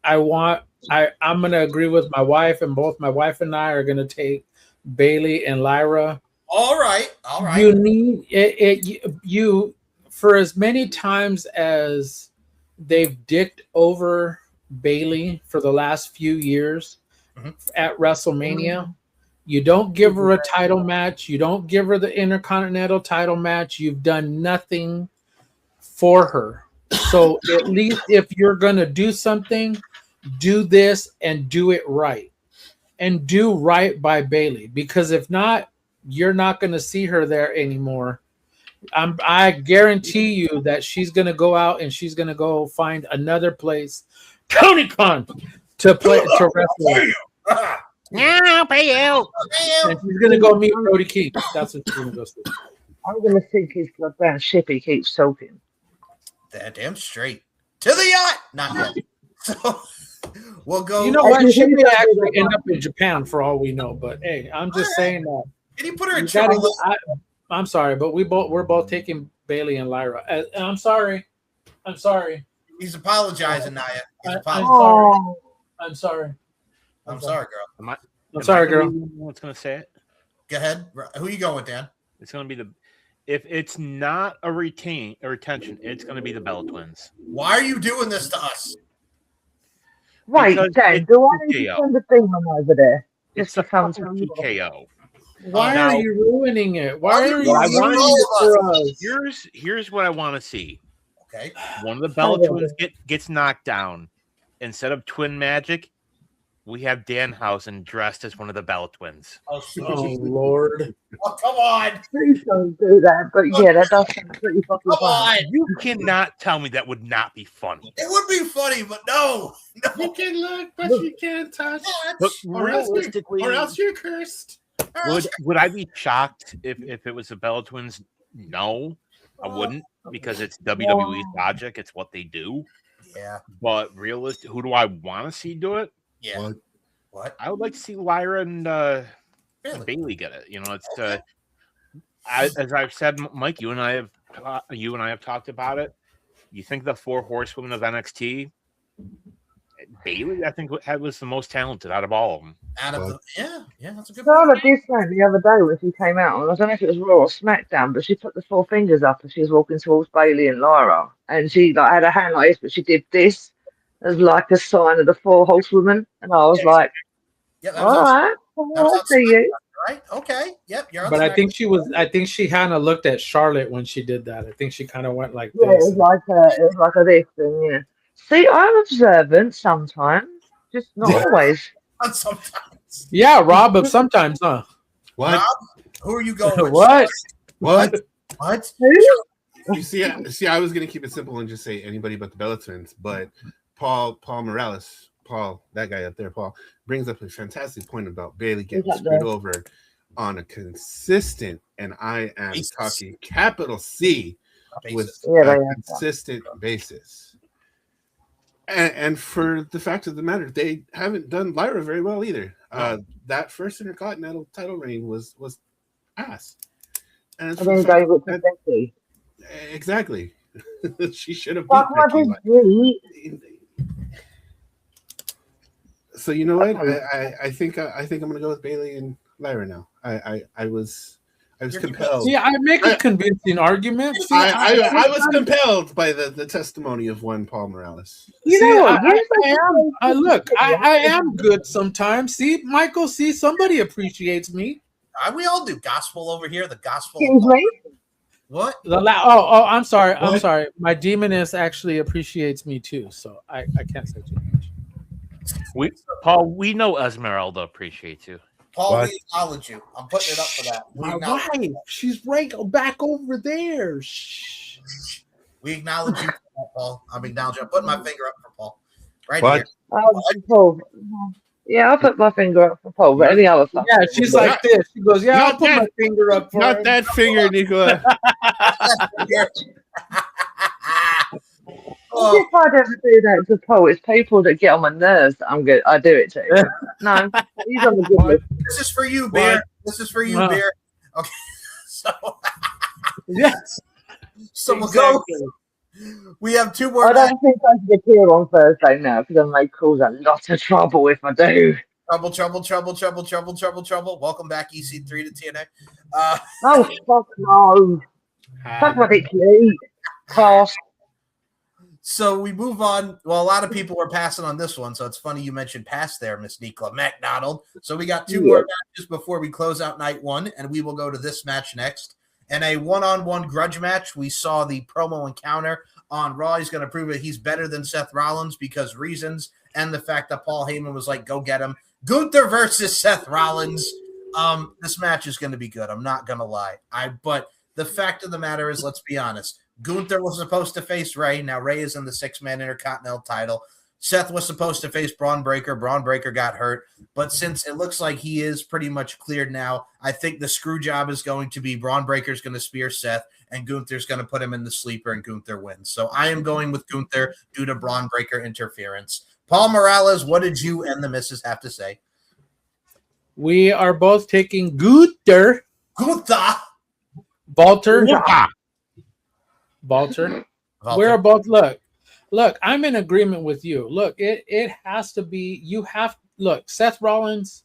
going to agree with my wife, and both my wife and I are going to take Bayley and Lyra. All right. You need it. You for as many times as they've dicked over Bayley for the last few years at WrestleMania, you don't give her a title match. You don't give her the Intercontinental title match. You've done nothing for her. So at least if you're going to do something, do this and do it right, and do right by Bayley, because if not, you're not going to see her there anymore. I guarantee you that she's going to go out and she's going to go find another place, Tony Khan, to wrestle. Yeah, pay you. And she's going to go meet Brody King. That's what she's going to go see. I'm going to think his goddamn ship he keeps talking. That damn straight. To the yacht! Not yet. So we'll go. You know what? She may actually end up in Japan for all we know. But hey, I'm just saying that. Can you put her in Charlotte? I'm sorry, but we're both taking Bayley and Lyra. I'm sorry. I'm sorry. He's apologizing, Naya. He's Oh, I'm sorry. I'm sorry, girl. I'm sorry, girl. What's going to say it? Go ahead. Who you going with, Dan? It's going to be if it's not a retention, it's going to be the Bella Twins. Why are you doing this to us? right, Dan. Do I need to send a thing on over there? It's a fucking TKO. Why are you ruining it? Why are you ruining it for us? Here's what I want to see. Okay. One of the Bella Twins gets knocked down. Instead of Twin Magic, we have Danhausen dressed as one of the Bella Twins. Oh Lord! Oh, come on! Please don't do that. But yeah, that does sound pretty fucking fun. You cannot tell me that would not be funny. It would be funny, but no. You can look, but you can't touch. But realistically, or else you're cursed. Would I be shocked if it was the Bella Twins? No, I wouldn't, because it's WWE's logic. It's what they do. Yeah. But realistic, who do I want to see do it? Yeah. What? I would like to see Lyra and Bailey get it. You know, it's as I've said, Mike. You and I have talked about it. You think the 4 horsewomen of NXT? Bailey, I think, was the most talented out of all of them. Yeah, that's a good. Charlotte did say the other day when she came out, and I don't know if it was Raw or SmackDown, but she put the 4 fingers up as she was walking towards Bailey and Lyra, and she had her hand like this, but she did this as like a sign of the 4 horsewomen, and I was like, all right, I see you. Right? Okay. Yep. You're on. But I think she kind of looked at Charlotte when she did that. I think she kind of went like this. It was like a this thing. Yeah. See, I'm observant sometimes, just not always. Sometimes. Yeah, Rob, but sometimes, huh? What? Rob, who are you going with? What? You see, I was gonna keep it simple and just say anybody but the Bella Twins, but Paul Morales, that guy up there, Paul, brings up a fantastic point about Bailey getting screwed over on a consistent, and I am talking capital C, with a consistent basis. And for the fact of the matter, they haven't done Lyra very well either. That first Intercontinental title reign was ass. And then Becky. Exactly. She should have beat Becky. So you know what? I think I'm gonna go with Bailey and Lyra now. I was compelled. Yeah, I make a convincing argument. See, I was compelled by the testimony of one Paul Morales. I am good sometimes. See, Michael, somebody appreciates me. We all do. Gospel over here. The gospel. What? I'm sorry. What? I'm sorry. My demoness actually appreciates me too, so I can't say too much. Paul, we know Esmeralda appreciates you. Paul, we acknowledge you. I'm putting it up for that. My wife, she's right back over there. Shh. We acknowledge you, Paul. I'm acknowledging. I'm putting my finger up for Paul. Right what? Here. Paul. Yeah, I'll put my finger up for Paul. But any other stuff? Yeah, she's like this. She goes, yeah, I'll put my finger up for Not that finger, Nicola. If I'd ever do that to Paul, it's people that get on my nerves that I'm good. I do it to. No, he's on the good list. This is for you, Bear. What? This is for you, Bear. Okay, so yes. So we'll go. We have 2 more. I don't think I should appear on Thursday now because I may cause a lot of trouble if I do. Trouble. Welcome back, EC3 to TNA. Oh fuck no! Fuck what it is. Cost. So we move on. Well, a lot of people were passing on this one, so it's funny you mentioned pass there, Miss Nicola McDonald. So we got 2 more matches before we close out night 1, and we will go to this match next. In a one-on-one grudge match, we saw the promo encounter on Raw. He's going to prove that he's better than Seth Rollins because reasons, and the fact that Paul Heyman was like, go get him. Gunther versus Seth Rollins. This match is going to be good. I'm not going to lie. But the fact of the matter is, let's be honest. Gunther was supposed to face Ray. Now Ray is in the 6-man Intercontinental title. Seth was supposed to face Braun Breaker. Braun Breaker got hurt. But since it looks like he is pretty much cleared now, I think the screw job is going to be Braun Breaker's going to spear Seth, and Gunther's going to put him in the sleeper, and Gunther wins. So I am going with Gunther due to Braun Breaker interference. Paul Morales, what did you and the missus have to say? We are both taking Gunther. Gunther. Walter. We're both look. I'm in agreement with you. Look, it has to be. You have look. Seth Rollins,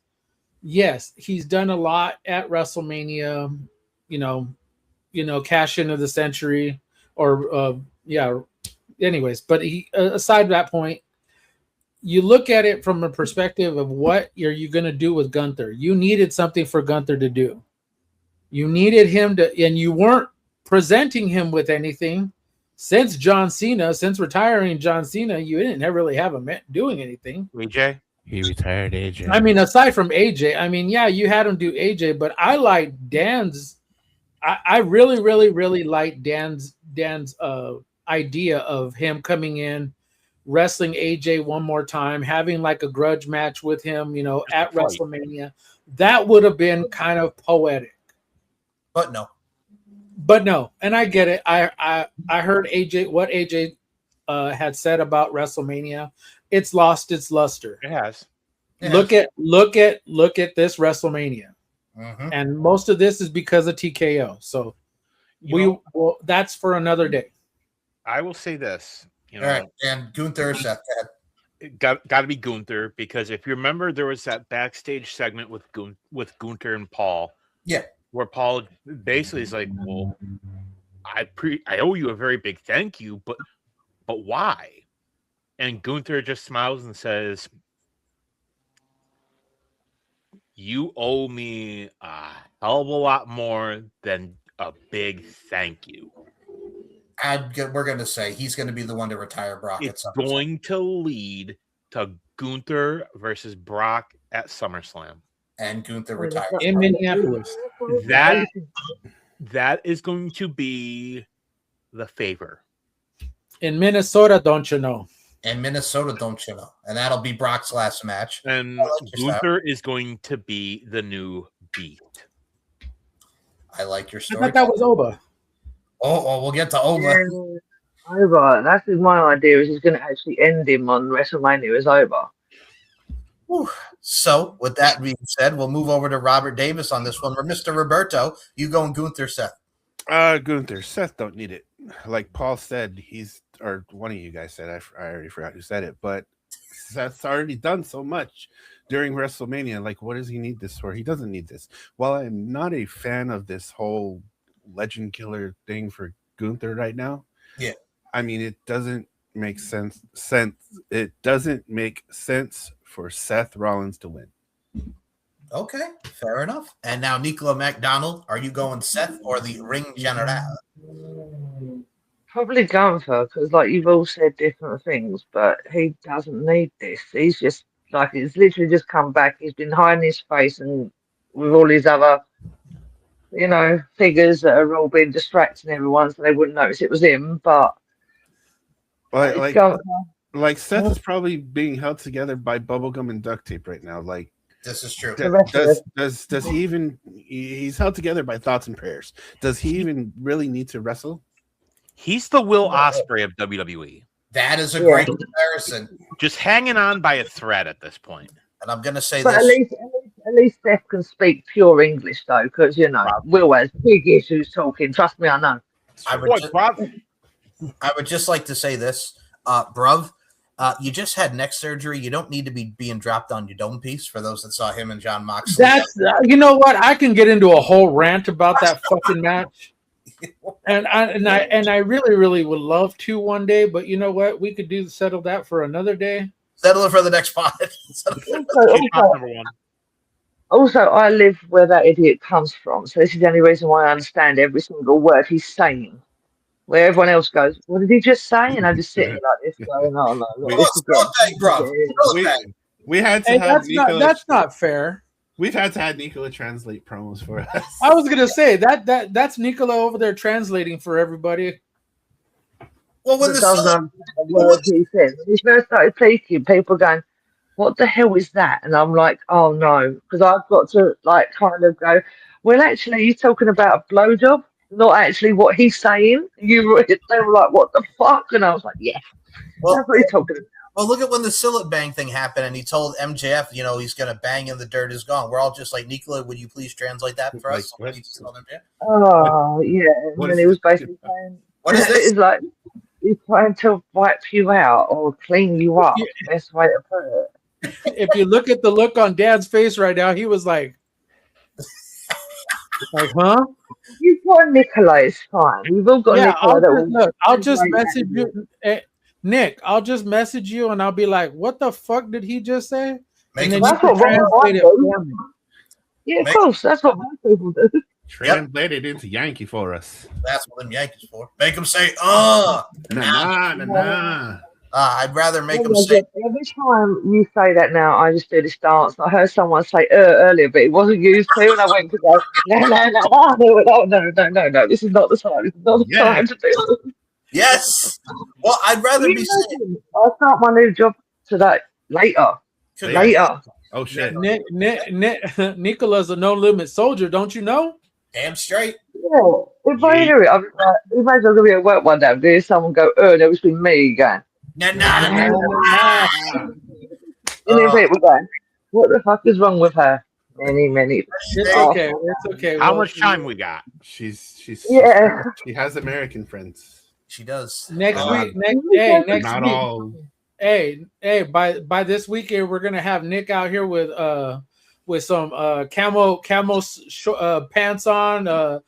yes, he's done a lot at WrestleMania. Cash in of the century, or yeah. Anyways, but he aside that point, you look at it from a perspective of what are you going to do with Gunther. You needed something for Gunther to do. You needed him to, and you weren't presenting him with anything since John Cena. Since retiring John Cena, you didn't really have him doing anything. AJ? He retired AJ. I mean, aside from AJ, I mean, yeah, you had him do AJ, but I like Dan's. I really, really, really like Dan's idea of him coming in, wrestling AJ one more time, having like a grudge match with him, at WrestleMania. That would have been kind of poetic. But no. And I get it. I heard what AJ had said about WrestleMania. It's lost its luster. It has. Look at this WrestleMania. Mm-hmm. And most of this is because of TKO. So that's for another day. I will say this. All right, and Gunther, Seth. Got to be Gunther, because if you remember, there was that backstage segment with Gunther and Paul. Yeah, where Paul basically is like, "Well, I owe you a very big thank you, but why?" And Gunther just smiles and says, "You owe me a hell of a lot more than a big thank you." We're going to say he's going to be the one to retire Brock. It's going to lead to Gunther versus Brock at SummerSlam. And Gunther retires. In Minneapolis. That is going to be the favor. In Minnesota, don't you know? In Minnesota, don't you know? And that'll be Brock's last match. And Gunther is going to be the new Beast. I like your story. I thought that was Oba. Oh, we'll get to Oba. Yeah, Oba. That's my idea. Is he's going to actually end him on WrestleMania as Oba. Whew. So, with that being said, we'll move over to Robert Davis on this one. We're Mr. Roberto. You going Gunther, Seth? Gunther. Seth don't need it. Like Paul said, or one of you guys said, I already forgot who said it, but Seth's already done so much during WrestleMania. Like, what does he need this for? He doesn't need this. While I'm not a fan of this whole legend killer thing for Gunther right now, yeah, I mean, it doesn't make sense. It doesn't make sense for Seth Rollins to win. Okay, fair enough. And now, Nicola McDonald, are you going Seth or the Ring General? Probably Gunther, because like you've all said different things, but he doesn't need this. He's just like, it's literally just come back. He's been hiding his face and with all his other, figures that are all been distracting everyone, so they wouldn't notice it was him. But like Seth is probably being held together by bubblegum and duct tape right now. Like, this is true. Does he even? He's held together by thoughts and prayers. Does he even really need to wrestle? He's the Will Ospreay of WWE. That is a great comparison. Just hanging on by a thread at this point. And I'm going to say but this. At least Seth can speak pure English, though, because, Will has big issues talking. Trust me, I know. I would just like to say this. Bruv, you just had neck surgery. You don't need to be being dropped on your dome piece, for those that saw him and John Moxley. That's, you know what? I can get into a whole rant about that fucking match. And I really, really would love to one day, but you know what? We could settle that for another day. Settle it for the next pod. Also, I live where that idiot comes from, so this is the only reason why I understand every single word he's saying. Where everyone else goes, what did he just say? And I'm just sitting like this, going, no. We had to have Nicola. That's not fair. We've had to have Nicola translate promos for us. I was gonna say that's Nicola over there translating for everybody. Well, when he said, when he first started speaking, people going, "What the hell is that?" And I'm like, "Oh no," because I've got to kind of go, "Well, actually, you're talking about a blowjob, not actually what he's saying." They were like, "What the fuck?" And I was like, "Yeah, that's what he's talking about." Well, look at when the Sillet Bang thing happened, and he told MJF, he's going to bang and the dirt is gone. We're all just like, Nicola, would you please translate that for us? Oh, yeah. And then he was basically saying, what is this? It's like, he's trying to wipe you out or clean you up. Best way to put it. If you look at the look on Dad's face right now, he was like, huh? You've got Nicola, it's fine. We've all got Nicola. I'll just message you, Nick. I'll just message you, and I'll be like, "What the fuck did he just say?" And then you can translate it for me. Yeah, of course. That's what most people do. Translate it into Yankee for us. That's what them Yankees for. Make them say, nah. I'd rather make them say. Every time you say that now, I just do this dance. I heard someone say earlier, but it wasn't used to, and I went to go, no. This is not the time. This is not the time to do it. Yes. Well, I'd rather be saying. I'll start my new job today. Later. Oh shit. Nicola's a no limit soldier, don't you know? Damn straight. Yeah. If I hear it, imagine I'm going to be at work one day and hear someone go, and it was been me again. Nah. And then people going, what the fuck is wrong with her? Many. It's okay. How much time we got? She's She has American friends. She does. Next week. Hey, by this weekend we're gonna have Nick out here with some camo pants on, a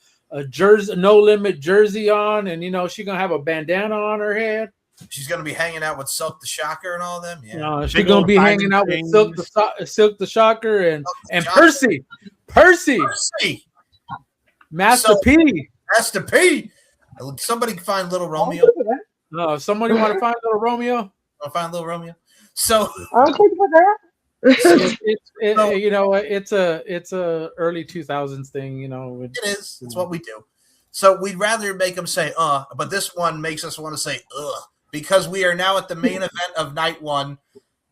jersey, no limit jersey on, and she's gonna have a bandana on her head. She's gonna be hanging out with Silk the Shocker and all them. Yeah, she's gonna be hanging out with Silk the Shocker and Percy, Master P. Somebody find Little Romeo. Somebody want to find Little Romeo? I'll find Little Romeo. So I'll take that. It's a early 2000s thing. It is. It's what we do. So we'd rather make them say but this one makes us want to say because we are now at the main event of night one.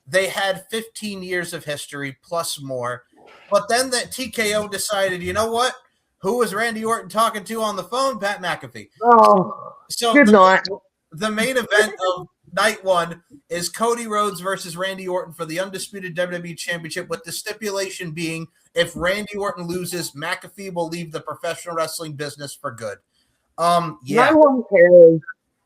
They had 15 years of history plus more, but then that TKO decided, you know what? Who was Randy Orton talking to on the phone? Pat McAfee. Oh, so good night. The main event of night one is Cody Rhodes versus Randy Orton for the undisputed WWE Championship, with the stipulation being if Randy Orton loses, McAfee will leave the professional wrestling business for good. No one cares.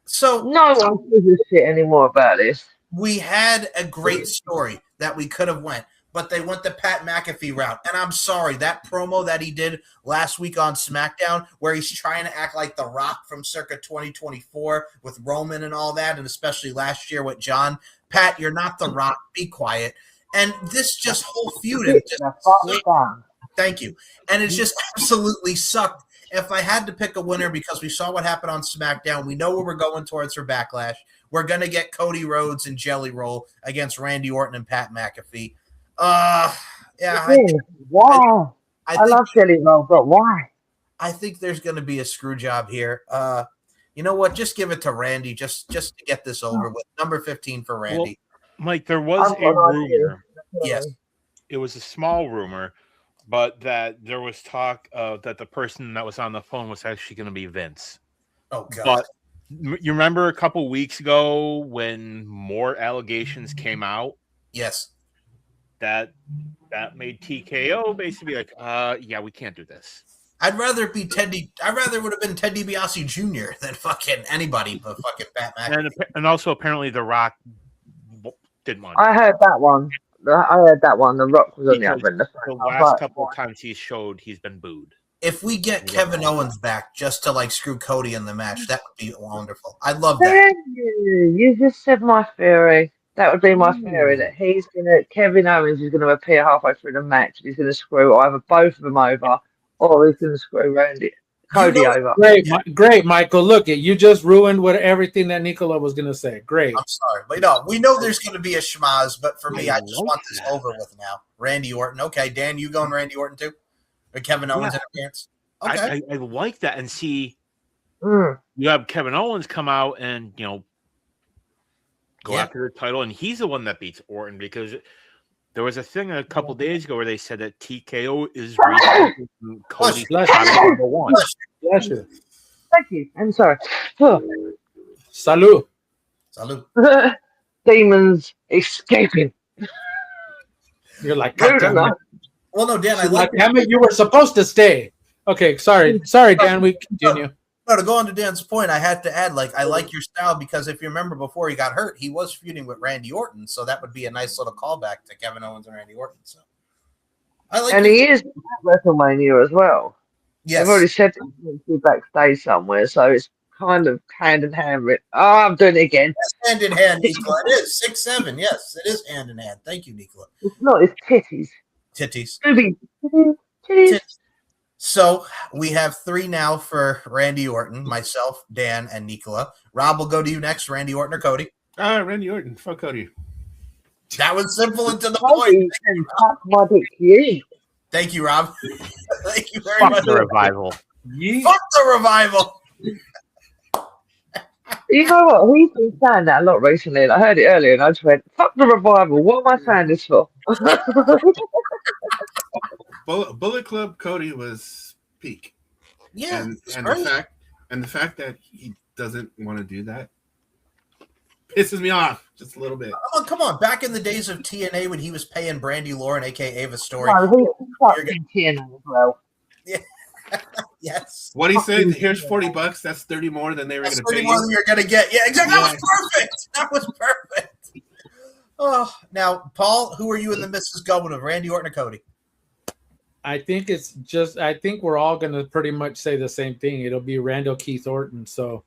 So no one gives a shit anymore about this. We had a great story that we could have went, but they went the Pat McAfee route. And I'm sorry, that promo that he did last week on SmackDown, where he's trying to act like The Rock from circa 2024 with Roman and all that, and especially last year with John. Pat, you're not The Rock. Be quiet. And this just whole feud. Thank you. And it just absolutely sucked. If I had to pick a winner, because we saw what happened on SmackDown, we know where we're going towards for Backlash. We're going to get Cody Rhodes and Jelly Roll against Randy Orton and Pat McAfee. Why? I love Jelly Roll, but why? I think there's going to be a screw job here. You know what? Just give it to Randy, just to get this over with. Number 15 for Randy. Well, Mike, there was a rumor. Yes, it was a small rumor, but that there was talk of that the person that was on the phone was actually going to be Vince. Oh God! But you remember a couple weeks ago when more allegations came out? Yes. That made TKO basically like, we can't do this. I'd rather it would have been Ted DiBiase Jr. than fucking anybody but fucking Pat McAfee. And also apparently The Rock didn't want. I heard that one. The Rock was on the other end. The last couple of times he's been booed. If we get Kevin Owens back just to like screw Cody in the match, that would be wonderful. I'd love that. You just said my theory. That would be my theory, that Kevin Owens is gonna appear halfway through the match. He's gonna screw either both of them over, or he's gonna screw Cody over. Great, Michael. Look, you just ruined everything that Nicola was gonna say. Great. I'm sorry, but we know there's gonna be a schmaz, but for me, I just want this over with now. Randy Orton. Okay, Dan, you going Randy Orton too? Or Kevin Owens interference? Okay. I like that, and see, you have Kevin Owens come out and go after the title, and he's the one that beats Orton, because there was a thing a couple days ago where they said that TKO is Cody's number one. Bless you. Thank you. I'm sorry. Salud. Demons escaping. You're like, God damn it. Well, no, Dan, I like damn it, you were supposed to stay. Okay, sorry, Dan. We continue. No, to go on to Dan's point, I had to add, like, I like your style because if you remember before he got hurt, he was feuding with Randy Orton, so that would be a nice little callback to Kevin Owens and Randy Orton. So I like. And he is at WrestleMania as well. Yes. They've already said he's going to be backstage somewhere, so it's kind of hand in hand with. Oh, I'm doing it again. Yes, hand in hand, Nicola. It is 6'7". Yes, it is hand in hand. Thank you, Nicola. It's not. It's titties. Titties. Titties. So we have 3 now for Randy Orton, myself, Dan, and Nicola. Rob will go to you next. Randy Orton or Cody? Randy Orton. Fuck Cody. That was simple and to the point. Thank you, Rob. Thank you very much. The revival. Fuck the revival. You know what? He's been saying that a lot recently, and I heard it earlier, and I just went, "Fuck the revival." What am I saying this for? Bullet Club Cody was peak. Yeah, and the fact that he doesn't want to do that pisses me off just a little bit. Oh, come on. Back in the days of TNA when he was paying Brandy Lauren, a.k.a. Ava Story. No, he's in TNA as well. Yeah. Yes. What he said, here's $40. That's 30 more than they were going to pay. 30 more than you're going to get. Yeah, exactly. Yeah. That was perfect. That was perfect. Oh, now, Paul, who are you and the missus going with, Randy Orton or Cody? I think we're all going to pretty much say the same thing. It'll be Randall Keith Orton. So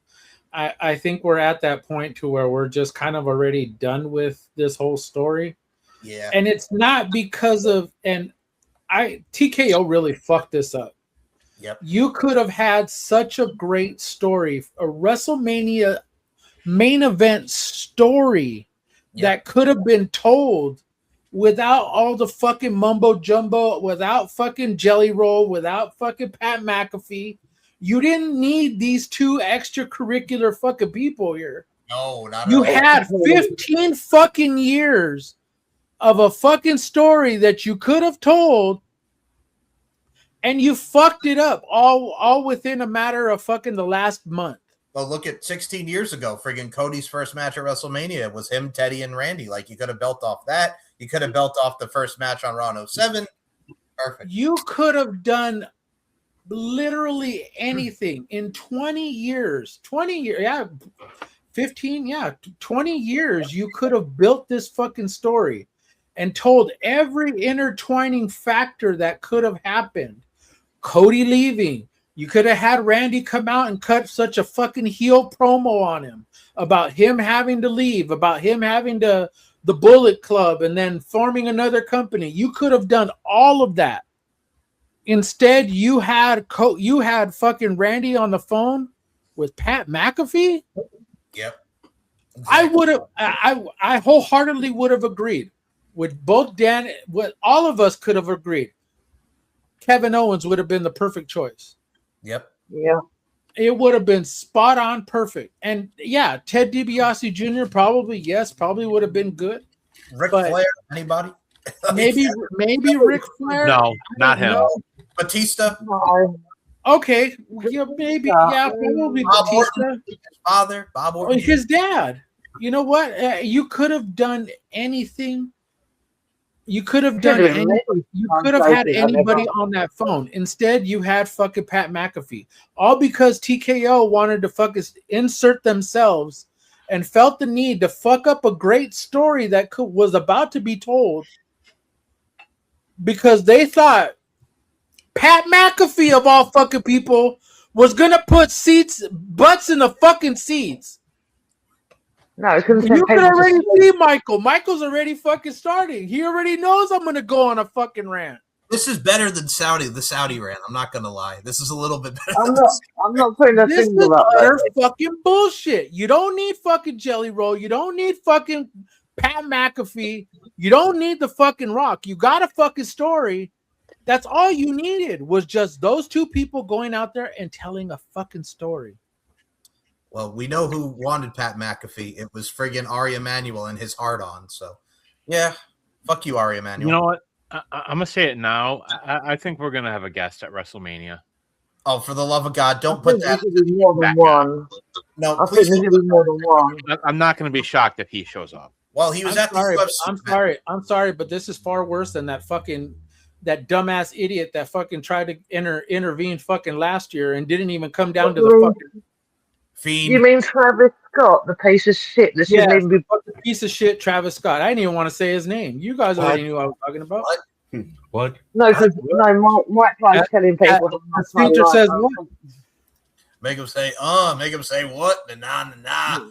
I think we're at that point to where we're just kind of already done with this whole story. Yeah. And it's not because of, TKO really fucked this up. Yep. You could have had such a great story, a WrestleMania main event story that could have been told without all the fucking mumbo jumbo, without fucking Jelly Roll, without fucking Pat McAfee. You didn't need these 2 extracurricular fucking people here. No, not you at all. had 15 fucking years of a fucking story that you could have told, and you fucked it up all within a matter of fucking the last month. Well, look at 16 years ago. Friggin' Cody's first match at WrestleMania was him, Teddy, and Randy. Like, you could have built off that. You could have built off the first match on Raw 07. Perfect. You could have done literally anything in 20 years. 20 years, yeah. 15, yeah. 20 years, you could have built this fucking story and told every intertwining factor that could have happened. Cody leaving. You could have had Randy come out and cut such a fucking heel promo on him about him having to leave, about him having the Bullet Club and then forming another company. You could have done all of that. Instead, you had fucking Randy on the phone with Pat McAfee. Yep. Exactly. I wholeheartedly would have agreed with both Dan. What all of us could have agreed. Kevin Owens would have been the perfect choice. Yep. Yeah. It would have been spot on perfect. And yeah, Ted DiBiase Jr. probably would have been good. Ric Flair, anybody? Maybe Ric Flair. No, not him. No. Batista. Okay. Yeah, maybe. Yeah, probably Batista. His father, Bob Orton. His dad. You know what? You could have done anything. You could have done anything. You could have had anybody on that phone. Instead, you had fucking Pat McAfee. All because TKO wanted to fucking insert themselves and felt the need to fuck up a great story that was about to be told because they thought Pat McAfee, of all fucking people, was going to put butts in the fucking seats. No, you can already see Michael. Michael's already fucking starting. He already knows I'm going to go on a fucking rant. This is better than the Saudi rant. I'm not going to lie. This is a little bit better. I'm not saying that. This is utter fucking bullshit. You don't need fucking Jelly Roll. You don't need fucking Pat McAfee. You don't need the fucking Rock. You got a fucking story. That's all you needed was just those 2 people going out there and telling a fucking story. Well, we know who wanted Pat McAfee. It was friggin' Ari Emanuel and his heart on. So, yeah, fuck you, Ari Emanuel. You know what? I'm going to say it now. I think we're going to have a guest at WrestleMania. Oh, for the love of God, don't put that. More than one. No, I think there be more than one. I'm not going to be shocked if he shows up. Well, he was at the UFC. I'm sorry, but this is far worse than that fucking that dumbass idiot that fucking tried to intervene fucking last year and didn't even come down to the fucking Fiend. You mean Travis Scott, the piece of shit that shouldn't even be piece of shit Travis Scott? I didn't even want to say his name. You guys already knew what I was talking about. What? No, because Mike Price telling people. Feature says what? Make him say, make him say what? Nah.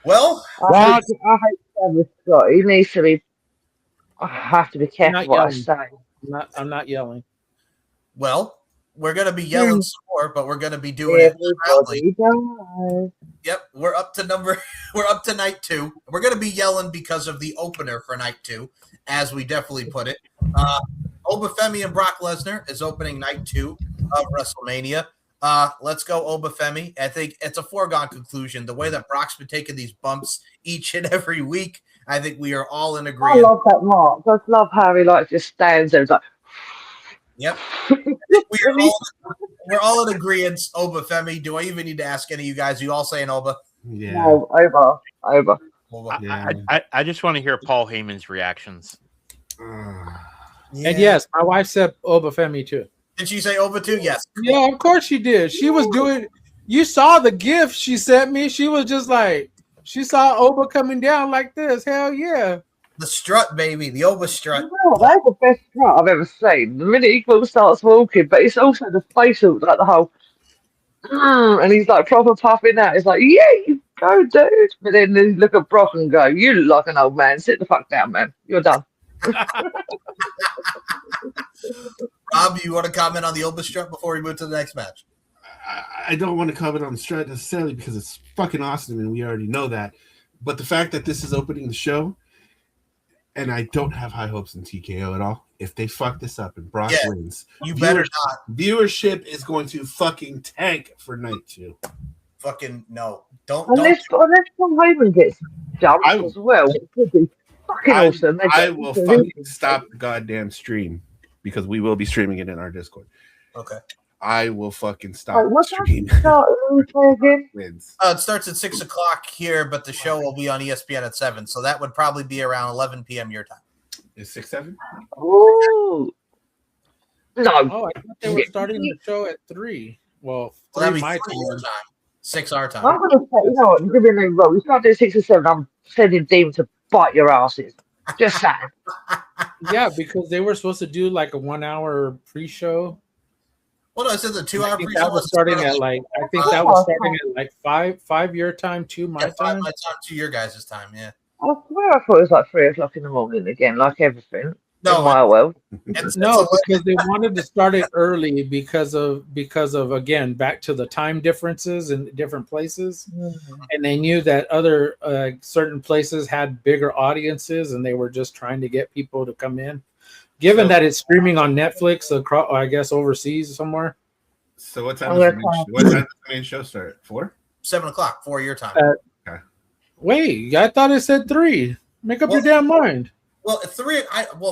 Well, I hate Travis Scott. He needs to be. I have to be careful what I say. I'm not yelling. Well, we're gonna be yelling some more, but we're gonna be doing it proudly. Yep, we're up to night 2. We're gonna be yelling because of the opener for night 2, as we definitely put it. Obafemi and Brock Lesnar is opening night 2 of WrestleMania. Let's go Obafemi. I think it's a foregone conclusion. The way that Brock's been taking these bumps each and every week, I think we are all in agreement. I love that mark. I love how he just stands there. It's like, yep. We're all in agreement. Obafemi. Do I even need to ask any of you guys? You all saying Oba? Yeah. No, over. I just want to hear Paul Heyman's reactions. And yes, my wife said Obafemi too. Did she say Oba too? Yes. Yeah, of course she did. She was doing. You saw the gift she sent me. She was just like, she saw Oba coming down like this. Hell yeah. The strut, baby. The Oba strut. No, that's the best strut I've ever seen. The minute he starts walking, but it's also the facial, like the whole, and he's like proper puffing out. It's like, yeah, you go, dude. But then you look at Brock and go, you look like an old man. Sit the fuck down, man. You're done. Rob, you want to comment on the Oba strut before we move to the next match? I don't want to comment on the strut necessarily because it's fucking awesome and we already know that. But the fact that this is opening the show, and I don't have high hopes in TKO at all. If they fuck this up and Brock wins, you better not. Viewership is going to fucking tank for night 2. Fucking no. Don't. Unless Tom Heyman gets jumped as well. It could be fucking awesome. I will fucking stop the goddamn stream because we will be streaming it in our Discord. Okay. I will fucking stop what's streaming. It starts at 6 o'clock here, but the show will be on ESPN at 7, so that would probably be around 11 p.m. your time. Is 6-7? Oh no! Oh, I thought they were starting the show at 3. Well, 3 my time. 6 our time. I'm going to say, you know what? Give me a name, Rob. You start doing 6 or 7. I'm sending Demon to bite your asses. Just saying. Yeah, because they were supposed to do like a 1-hour pre-show. Well, no, I said the 2-hour pre-show. That was starting at like. I think that was starting at like 5 your time, 2 my time. 5 my time, 2 your guys' time. Yeah. I swear I thought it was like 3 o'clock in the morning again, like everything. No, in my world. Because they wanted to start it early because of again back to the time differences in different places, and they knew that other certain places had bigger audiences, and they were just trying to get people to come in. Given that it's streaming on Netflix, across, I guess overseas somewhere. So what time does the main show start? 4? 7 o'clock, 4 your time. Okay. Wait, I thought it said 3. Make up your damn mind. Well, 3.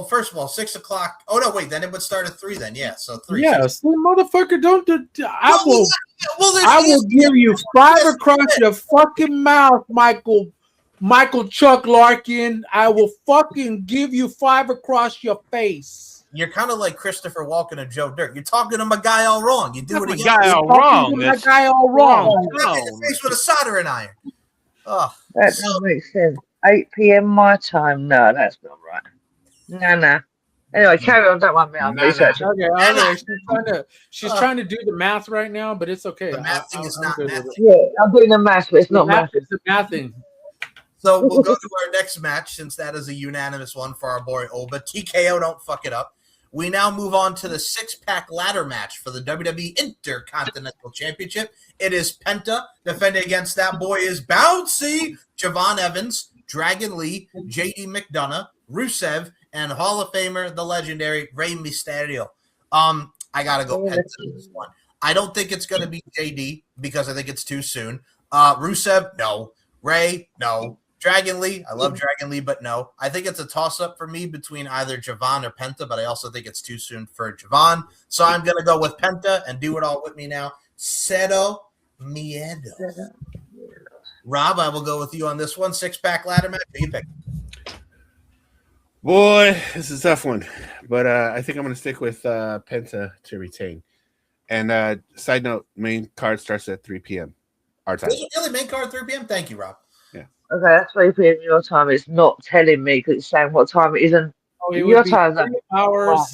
First of all, 6 o'clock. Oh no, wait. Then it would start at 3. Then so 3. Yeah, so motherfucker, don't do. I will give you 5 across your fucking mouth, Michael Chuck Larkin. I will fucking give you 5 across your face. You're kind of like Christopher Walken and Joe Dirt. You're talking to my guy all wrong. You do it again. My guy all wrong. No. Your face with a soldering iron. Oh, that doesn't make sense. 8 p.m. my time. No, that's not right. No. Anyway, carry on. Don't mind me. I'm researching. Okay. She's trying to do the math right now, but it's okay. The math thing is not math. Yeah, I'm doing the math, but it's not math. It's the math thing. So we'll go to our next match since that is a unanimous one for our boy Oba. TKO, don't fuck it up. We now move on to the 6-pack ladder match for the WWE Intercontinental Championship. It is Penta defending against that boy is Bouncy, Javon Evans, Dragon Lee, JD McDonough, Rusev, and Hall of Famer, the legendary Rey Mysterio. I gotta go Penta this one. I don't think it's gonna be JD because I think it's too soon. Rusev, no. Ray, no. Dragon Lee, I love Dragon Lee, but no. I think it's a toss-up for me between either Javon or Penta, but I also think it's too soon for Javon. So I'm going to go with Penta and do it all with me now. Cero Miedo. Rob, I will go with you on this one. 6-pack ladder match. Who you pick? Boy, this is a tough one. But I think I'm going to stick with Penta to retain. And side note, main card starts at 3 p.m. our time. Is it really main card 3 p.m.? Thank you, Rob. Yeah. Okay, that's 3 p.m. your time. It's not telling me because it's saying what time it is. And it your would be time 3 hours, wow.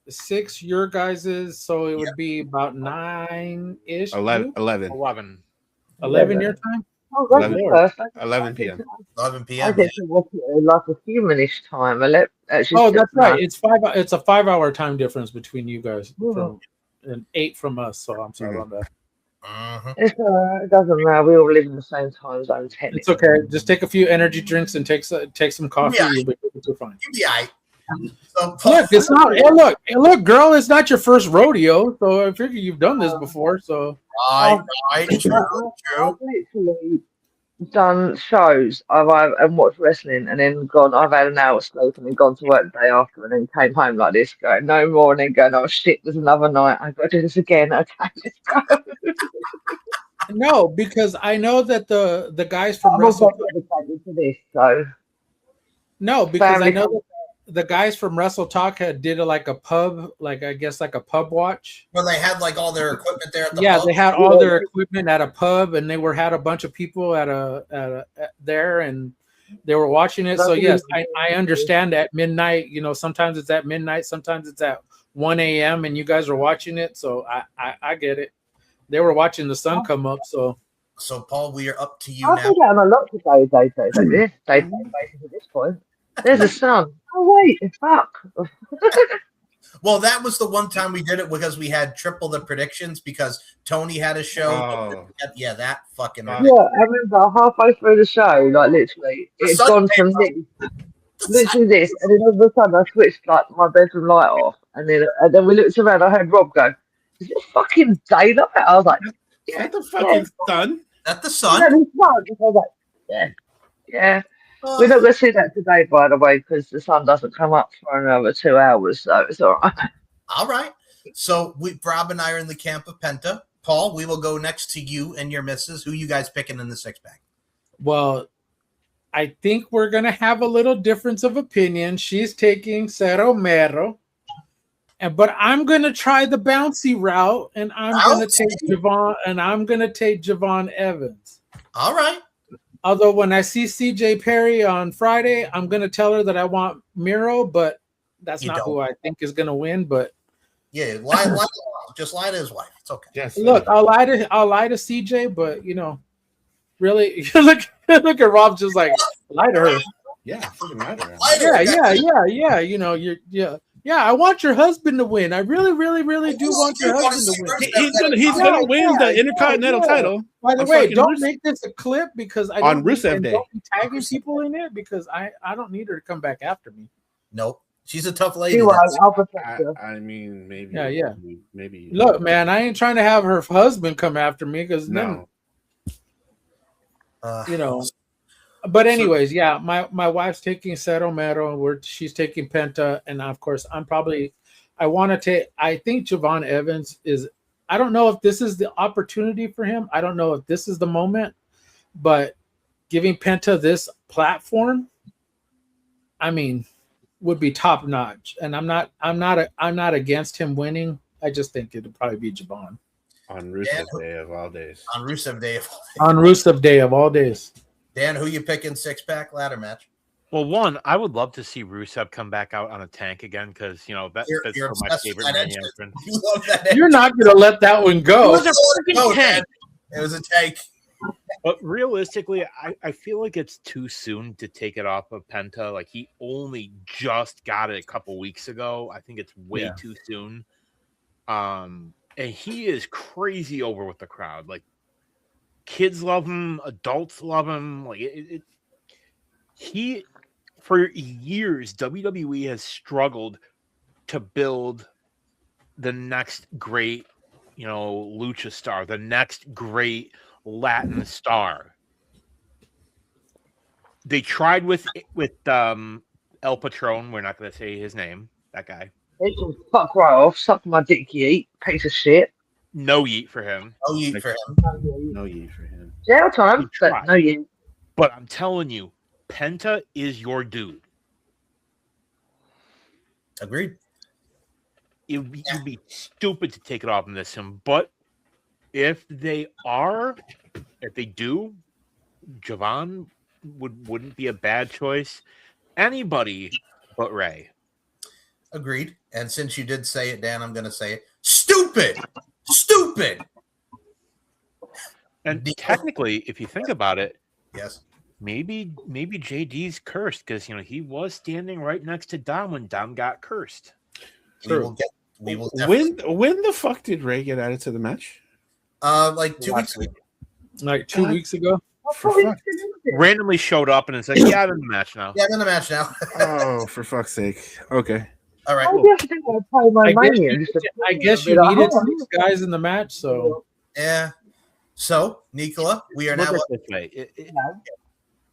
six your guys's, so it would be about 9-ish. 11 your time. Oh, that's 11, perfect. 11 p.m. 11 I p.m. get to watch it like a humanish time. That's right. It's a 5-hour time difference between you guys and 8 from us. So I'm sorry about that. It doesn't matter. We all live in the same time zone. Technically, it's okay. Just take a few energy drinks and take some coffee. Yeah. You'll be fine. You'll be all right. So, look, it's not. Hey, look, girl, it's not your first rodeo. So I figure you've done this before. So right, true. I've literally done shows. I've and watched wrestling, and then gone. I've had an hour sleep, and then gone to work the day after, and then came home like this, going no more, and then going, oh shit, there's another night. I've got to do this again. Okay, let's go. No, because I know that the guys from Wrestle for this, so. No, because I know that the guys from Wrestle Talk did a pub, I guess a pub watch. Where they had all their equipment there at the pub. They had all their equipment at a pub, and they had a bunch of people at there, and they were watching it. So yes, I understand at midnight. Sometimes it's at midnight, sometimes it's at 1 a.m. and you guys are watching it. So I get it. They were watching the sun come up. So Paul, we are up to you now. I think I'm a lot to day at this point. There's a sun. Oh wait, fuck. Well, that was the one time we did it because we had triple the predictions because Tony had a show. Oh. Yeah, that fucking. Yeah, I remember halfway through the show, literally, it's gone from this, and then all of a sudden I switched my bedroom light off, and then we looked around. I heard Rob go, "Is it fucking daylight?" I was like, "Yeah, the fucking sun." That's the sun. Yeah, the sun. I was like, yeah. We're not going to see that today, by the way, because the sun doesn't come up for another 2 hours, so it's all right. All right. So Rob and I are in the camp of Penta. Paul, we will go next to you and your missus. Who you guys picking in the 6-pack? Well, I think we're going to have a little difference of opinion. She's taking Cero Mero, but I'm going to try the bouncy route, and I'm going to take Javon, and I'm going to take Javon Evans. All right. Although when I see CJ Perry on Friday, I'm going to tell her that I want Miro, but that's not who I think is going to win. But yeah, just lie to his wife. It's okay. Yes. Look, I'll lie to CJ, but really, look at Rob, just lie to her. Yeah, fucking lie to her. Yeah. Yeah, I want your husband to win. I really, really, really do want your husband to win. He's gonna win the Intercontinental title. By the way, don't make this a clip because I on Rusev Day. Don't be tagging people in it because I don't need her to come back after me. Nope, she's a tough lady. I mean, maybe. Yeah. Maybe. Look, man, I ain't trying to have her husband come after me because no. But anyways, my wife's taking Cero Mero, she's taking Penta, and of course I think Javon Evans is. I don't know if this is the opportunity for him. I don't know if this is the moment, but giving Penta this platform, I mean, would be top notch. And I'm not against him winning. I just think it'll probably be Javon on Rusev Day of all days. On Rusev Day of all days. Dan, who you picking 6-pack ladder match? Well, one, I would love to see Rusev come back out on a tank again because that's my favorite Mania entrance. You're not going to let that one go. It was a freaking tank. It was a tank. But realistically, I feel like it's too soon to take it off of Penta. He only just got it a couple weeks ago. I think it's way too soon. And he is crazy over with the crowd. Kids love him, adults love him. He, for years, WWE has struggled to build the next great, lucha star, the next great Latin star. They tried with El Patron. We're not going to say his name. That guy. Fuck right off. Suck my dick, you eat piece of shit. No yeet for him. No yeet for him. Jail time, but no yeet. But I'm telling you, Penta is your dude. Agreed. You'd be stupid to take it off in this one. But if they do, Javon wouldn't be a bad choice. Anybody but Ray. Agreed. And since you did say it, Dan, I'm going to say it. Stupid. And technically, if you think about it, yes, maybe JD's cursed because he was standing right next to Dom when Dom got cursed. We will when the fuck did Ray get added to the match? Like 2 weeks ago. Like 2 weeks ago. Randomly showed up and it's like, yeah, I'm in the match now. Yeah, I'm in the match now. Oh, for fuck's sake. Okay. All right. I guess you needed 6 guys in the match, so yeah. So, Nicola, we are now this way.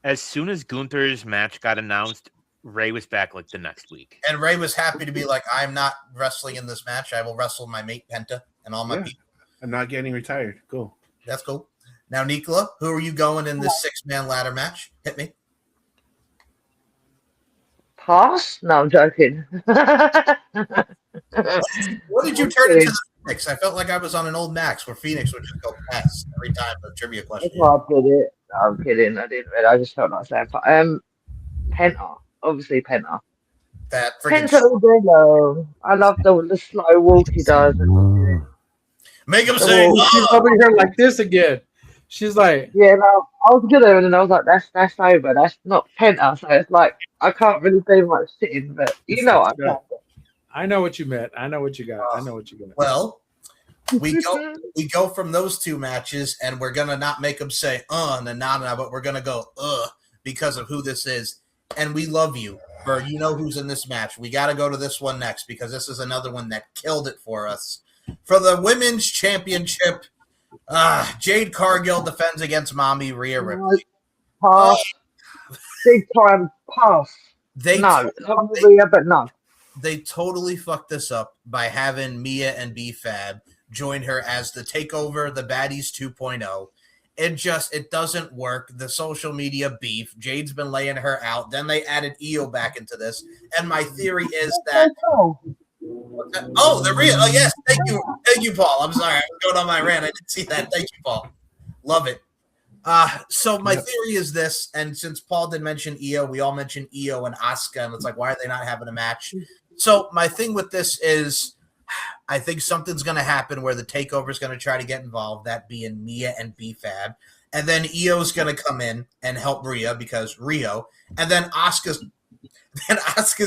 As soon as Gunther's match got announced, Ray was back like the next week. And Ray was happy to be like, I'm not wrestling in this match. I will wrestle my mate Penta and all my people. I'm not getting retired. Cool. That's cool. Now, Nicola, who are you going in this 6-man ladder match? Hit me. Pass? No, I'm joking. What did you turn into the Phoenix? I felt like I was on an old Max where Phoenix would just go pass every time the trivia question. I did it. No, I'm kidding. I didn't really. I just felt like saying Penta. Obviously Penta. That freaking Penta all day long. I love the slow walk he does. Make him say, she's over here like this again. She's like, yeah, no, I was good and then I was like, that's over. That's not Penta. So it's like, I can't really do much sitting, but you know what I know what you meant. I know what you got. Well, we go from those 2 matches, and we're gonna not make them say and then nah, but we're gonna go because of who this is, and we love you for who's in this match. We got to go to this one next because this is another one that killed it for us for the women's championship. Jade Cargill defends against Mommy Rhea Ripley. Pass. Big time pass. Not Rhea, but no. They totally fucked this up by having Mia and B-Fab join her as the Takeover, the Baddies 2.0. It doesn't work. The social media beef. Jade's been laying her out. Then they added Io back into this. And my theory is that the Rhea. Oh, yes. Thank you, Paul. I'm sorry. I was going on my rant. I didn't see that. Thank you, Paul. Love it. So my theory is this, and since Paul did mention Io, we all mentioned Io and Asuka, and it's like, why are they not having a match? So my thing with this is I think something's going to happen where the Takeover is going to try to get involved, that being Mia and B-Fab, and then Io's going to come in and help Rhea because Rio, and then Asuka's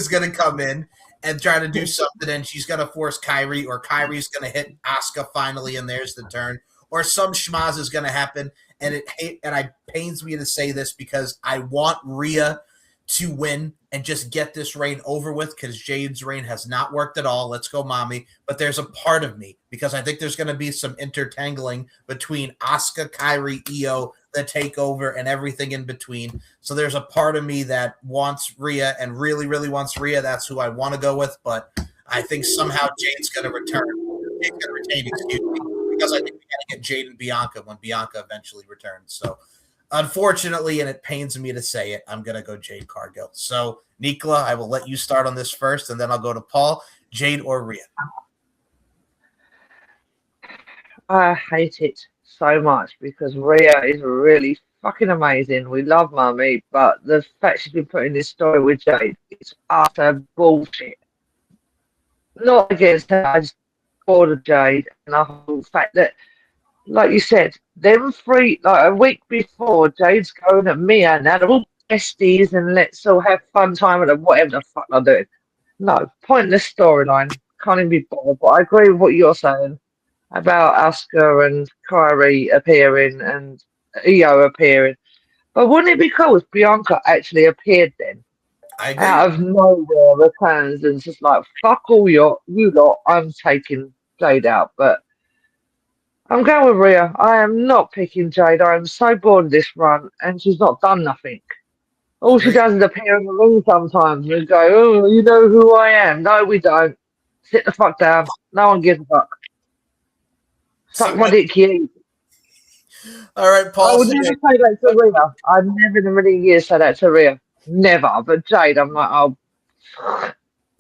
going to come in and try to do something, and she's going to force Kairi, or Kairi's going to hit Asuka finally, and there's the turn, or some schmaz is going to happen. And it pains me to say this because I want Rhea to win and just get this reign over with because Jade's reign has not worked at all. Let's go, Mommy. But there's a part of me because I think there's going to be some intertangling between Asuka, Kairi, Io, the Takeover, and everything in between. So there's a part of me that wants Rhea and really, really wants Rhea. That's who I want to go with. But I think somehow Jade's going to return. Jade's going to retain, excuse me. Because I think we got to get Jade and Bianca when Bianca eventually returns. So, unfortunately, and it pains me to say it, I'm going to go Jade Cargill. So, Nicola, I will let you start on this first, and then I'll go to Paul. Jade or Rhea? I hate it so much because Rhea is really fucking amazing. We love Mummy, but the fact she's been putting this story with Jade is utter bullshit. Not against her, I just bored of Jade, and the whole fact that, like you said, them 3, like a week before, Jade's going at Mia, and now they're all besties, and let's all have fun time at whatever the fuck they're doing. No, pointless storyline. Can't even be bothered. But I agree with what you're saying about Asuka and Kairi appearing and Io appearing. But wouldn't it be cool if Bianca actually appeared then? Out of nowhere, returns and just like, fuck all you lot, I'm taking Jade out. But I'm going with Rhea. I am not picking Jade. I am so bored of this run, and she's not done nothing. All she does is appear in the ring sometimes and go, oh, you know who I am. No, we don't. Sit the fuck down. No one gives a fuck. Suck my dick, you. All right, Paul. I would never say that to Rhea. I'd never in a million years say that to Rhea. Never. But Jade, I'm like, oh.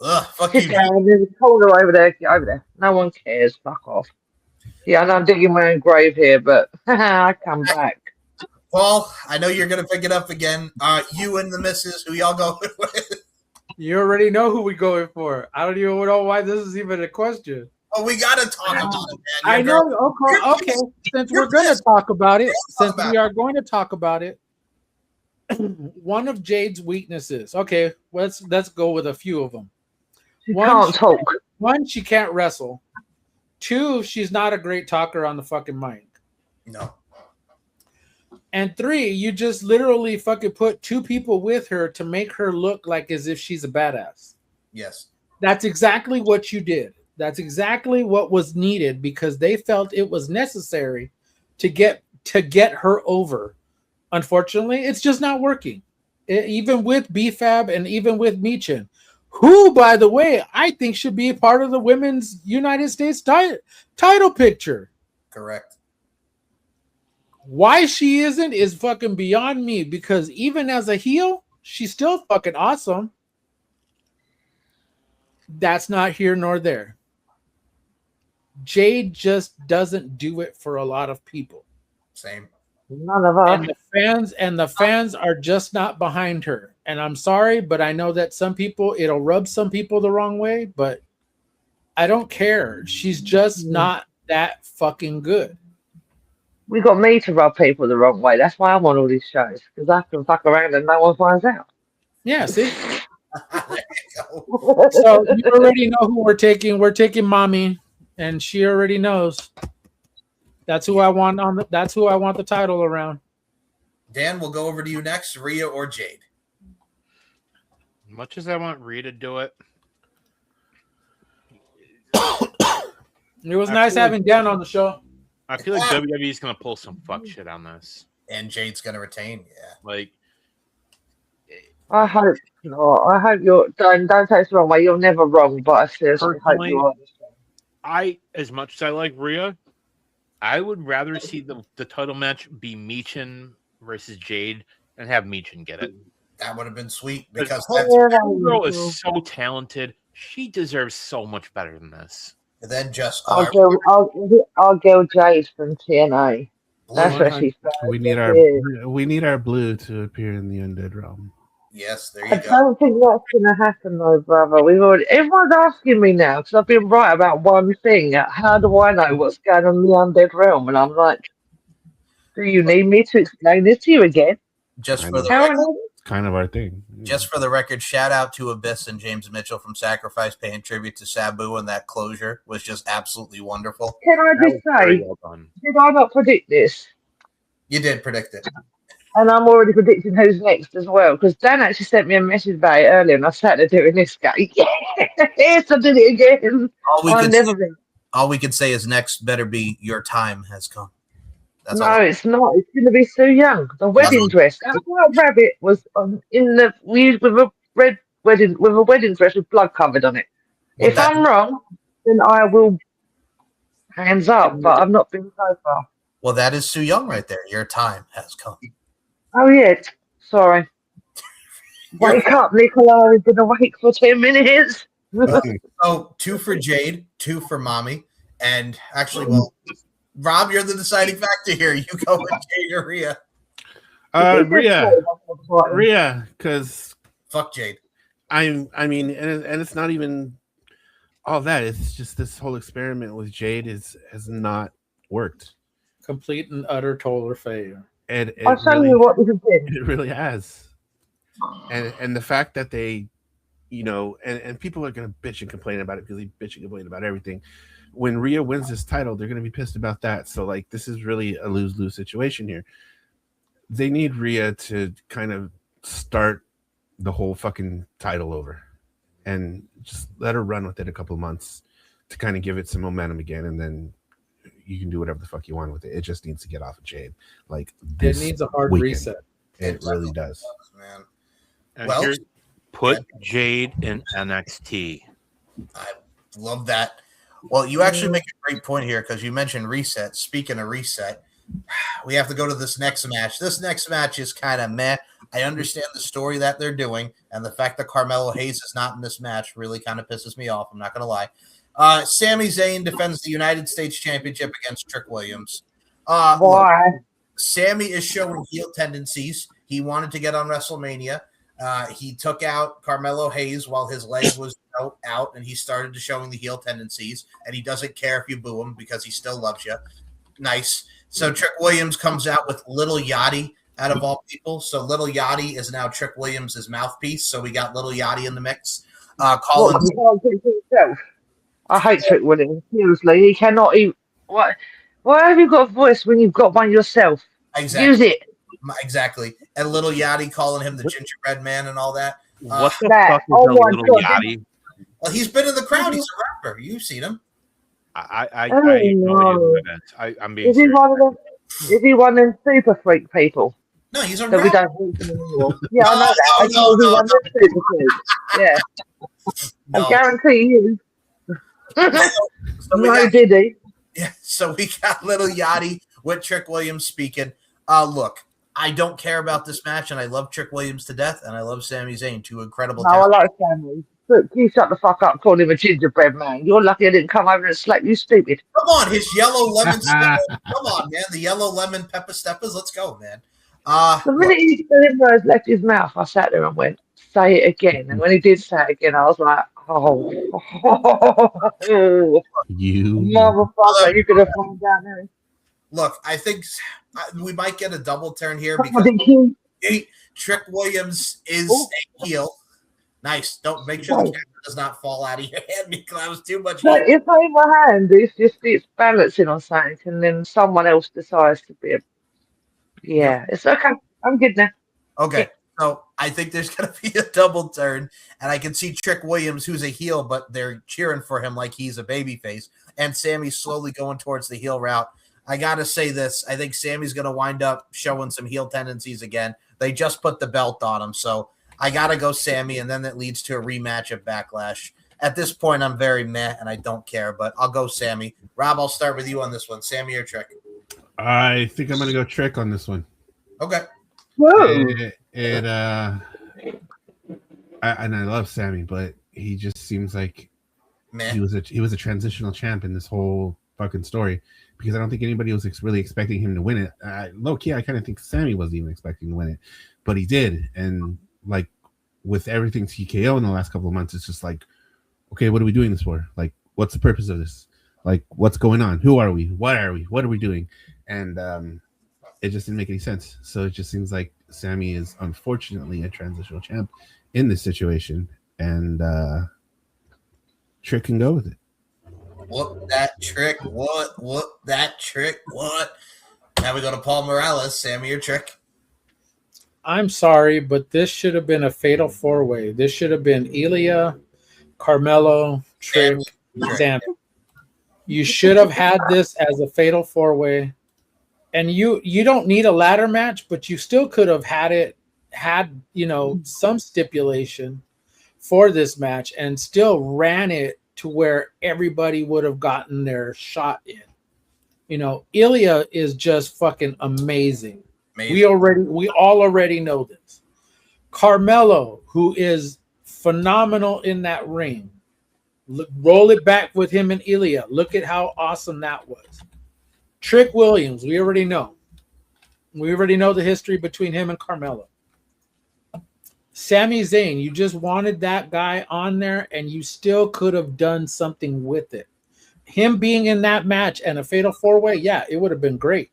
Fuck Sit you. down. There's a corner over there. Get over there. No one cares. Fuck off. Yeah, I know I'm digging my own grave here, but I come back. Paul, I know you're going to pick it up again. You and the missus, who y'all going with? You already know who we going for. I don't even know why this is even a question. Oh, we got to talk about it, man. I know. Okay. Since we're going to talk about it, since we are going to talk about it, one of Jade's weaknesses. Okay, let's go with a few of them. She can't talk. One, she can't wrestle. Two, she's not a great talker on the fucking mic. No. And three, you just literally fucking put two people with her to make her look like as if she's a badass. Yes. That's exactly what you did. That's exactly what was needed because they felt it was necessary to get her over. Unfortunately, it's just not working. Even with BFAB and even with Michin, who, by the way, I think should be a part of the women's United States title picture. Correct. Why she isn't is fucking beyond me because even as a heel, she's still fucking awesome. That's not here nor there. Jade just doesn't do it for a lot of people. Same. None of us. And the fans are just not behind her. And I'm sorry, but I know that it'll rub some people the wrong way, but I don't care. She's just not that fucking good. We got me to rub people the wrong way. That's why I'm on all these shows because I can fuck around and no one finds out. Yeah, see. So you already know who we're taking. We're taking Mommy, and she already knows. That's who I want that's who I want the title around. Dan, we'll go over to you next. Rhea or Jade? Much as I want Rhea to do it, it was nice having Dan on the show. I feel like WWE is gonna pull some fuck shit on this, and Jade's gonna retain. Yeah, like I hope not. I hope you're don't take it the wrong way. You're never wrong, but I seriously hope you are. As much as I like Rhea, I would rather see the title match be Michin versus Jade and have Michin get it. That would have been sweet because that girl is so talented. She deserves so much better than this. And then just I'll go Jade from TNA. That's what she's we need our blue to appear in the Undead Realm. Yes, there you go. I don't think that's gonna happen though, brother. Everyone's asking me now because I've been right about one thing. How do I know what's going on in the Undead Realm? And I'm like, do you need me to explain this to you again? Just for the record, kind of our thing. Just for the record, shout out to Abyss and James Mitchell from Sacrifice paying tribute to Sabu, and that closure was just absolutely wonderful. Can I just say, did I not predict this? You did predict it. And I'm already predicting who's next as well, because Dan actually sent me a message about it earlier, and I sat there doing this guy. Yes, I did it again. All we can say is next better be your time has come. It's not. It's going to be Sue Young. The wedding dress. That white rabbit was with a red wedding dress with blood covered on it. Well, if I'm wrong, then I will hands up. But I've not been so far. Well, that is Sue Young right there. Your time has come. Oh yeah. Sorry. Wake up, Nicola. I've been awake for 10 minutes. So 2 for Jade, 2 for Mommy, and actually, well. Rob, you're the deciding factor here. You go with Jade or Rhea. Rhea, because fuck Jade. I mean, and it's not even all that. It's just this whole experiment with Jade has not worked. Complete and utter total failure. I'll tell you what this has been. It really has. And the fact that they, and people are going to bitch and complain about it because they bitch and complain about everything. When Rhea wins this title, they're going to be pissed about that. So, this is really a lose-lose situation here. They need Rhea to kind of start the whole fucking title over and just let her run with it a couple of months to kind of give it some momentum again, and then you can do whatever the fuck you want with it. It just needs to get off of Jade. It needs a hard reset. It really does. Man. And put Jade in NXT. I love that. Well, you actually make a great point here because you mentioned reset. Speaking of reset, we have to go to this next match. This next match is kind of meh. I understand the story that they're doing, and the fact that Carmelo Hayes is not in this match really kind of pisses me off. I'm not going to lie. Sami Zayn defends the United States Championship against Trick Williams. Why? Sami is showing heel tendencies. He wanted to get on WrestleMania. He took out Carmelo Hayes while his leg was out, and he started to showing the heel tendencies, and he doesn't care if you boo him because he still loves you. Nice. So Trick Williams comes out with Little Yachty out of all people. So Little Yachty is now Trick Williams' mouthpiece. So we got Little Yachty in the mix. What, he can't keep himself? I hate Trick Williams. Seriously, he cannot even. Why have you got a voice when you've got one yourself? Exactly. Use it. Exactly. And Little Yachty calling him the gingerbread man and all that. What the fuck is a Little Yachty? Well, he's been in the crowd. He's a rapper. You've seen him. I'm being is he one of them? Is he one of them super freak people? No, he's a that we don't want him anymore. Yeah, I know that. I know he's one of them super freaks. Yeah. I guarantee you. No, did he? Yeah. So we got Little Yachty with Trick Williams speaking. Look, I don't care about this match, and I love Trick Williams to death, and I love Sami Zayn. Two incredible. No, I like Sami. Look, you shut the fuck up calling him a gingerbread man. You're lucky I didn't come over and slap you stupid. Come on, his yellow lemon steppers. Come on, man. The yellow lemon pepper steppers. Let's go, man. The minute he said words left his mouth, I sat there and went, say it again. And when he did say it again, I was like, you motherfucker, you could have fallen down there. Look, I think we might get a double turn here because Trick Williams is a heel. Nice. Don't make sure the camera does not fall out of your hand because that was too much. No, it's not in my hand. It's balancing on something, and then someone else decides to be a. Yeah, it's okay. I'm good now. Okay, so I think there's going to be a double turn, and I can see Trick Williams, who's a heel, but they're cheering for him like he's a babyface, and Sami's slowly going towards the heel route. I got to say this. I think Sami's going to wind up showing some heel tendencies again. They just put the belt on him, so I got to go Sami, and then that leads to a rematch of Backlash. At this point, I'm very meh, and I don't care, but I'll go Sami. Rob, I'll start with you on this one. Sami or Trick? I think I'm going to go Trick on this one. Okay. And I love Sami, but he just seems like he was a transitional champ in this whole fucking story because I don't think anybody was really expecting him to win it. Low key, I kind of think Sami wasn't even expecting to win it, but he did. And like with everything TKO in the last couple of months, it's just like, okay, what are we doing this for? Like, what's the purpose of this? Like, what's going on? Who are we? What are we? What are we doing? And it just didn't make any sense. So it just seems like Sami is unfortunately a transitional champ in this situation, and Trick can go with it. What that Trick? What that Trick? What? Now we go to Paul Morales. Sami or Trick? I'm sorry, but this should have been a fatal four-way. This should have been Ilya, Carmelo, Trick, Sami. You should have had this as a fatal four-way. And you don't need a ladder match, but you still could have had some stipulation for this match and still ran it to where everybody would have gotten their shot in. Ilya is just fucking amazing. We all already know this. Carmelo, who is phenomenal in that ring. Roll it back with him and Ilya. Look at how awesome that was. Trick Williams, we already know. We already know the history between him and Carmelo. Sami Zayn, you just wanted that guy on there and you still could have done something with it. Him being in that match and a fatal four-way, yeah, it would have been great.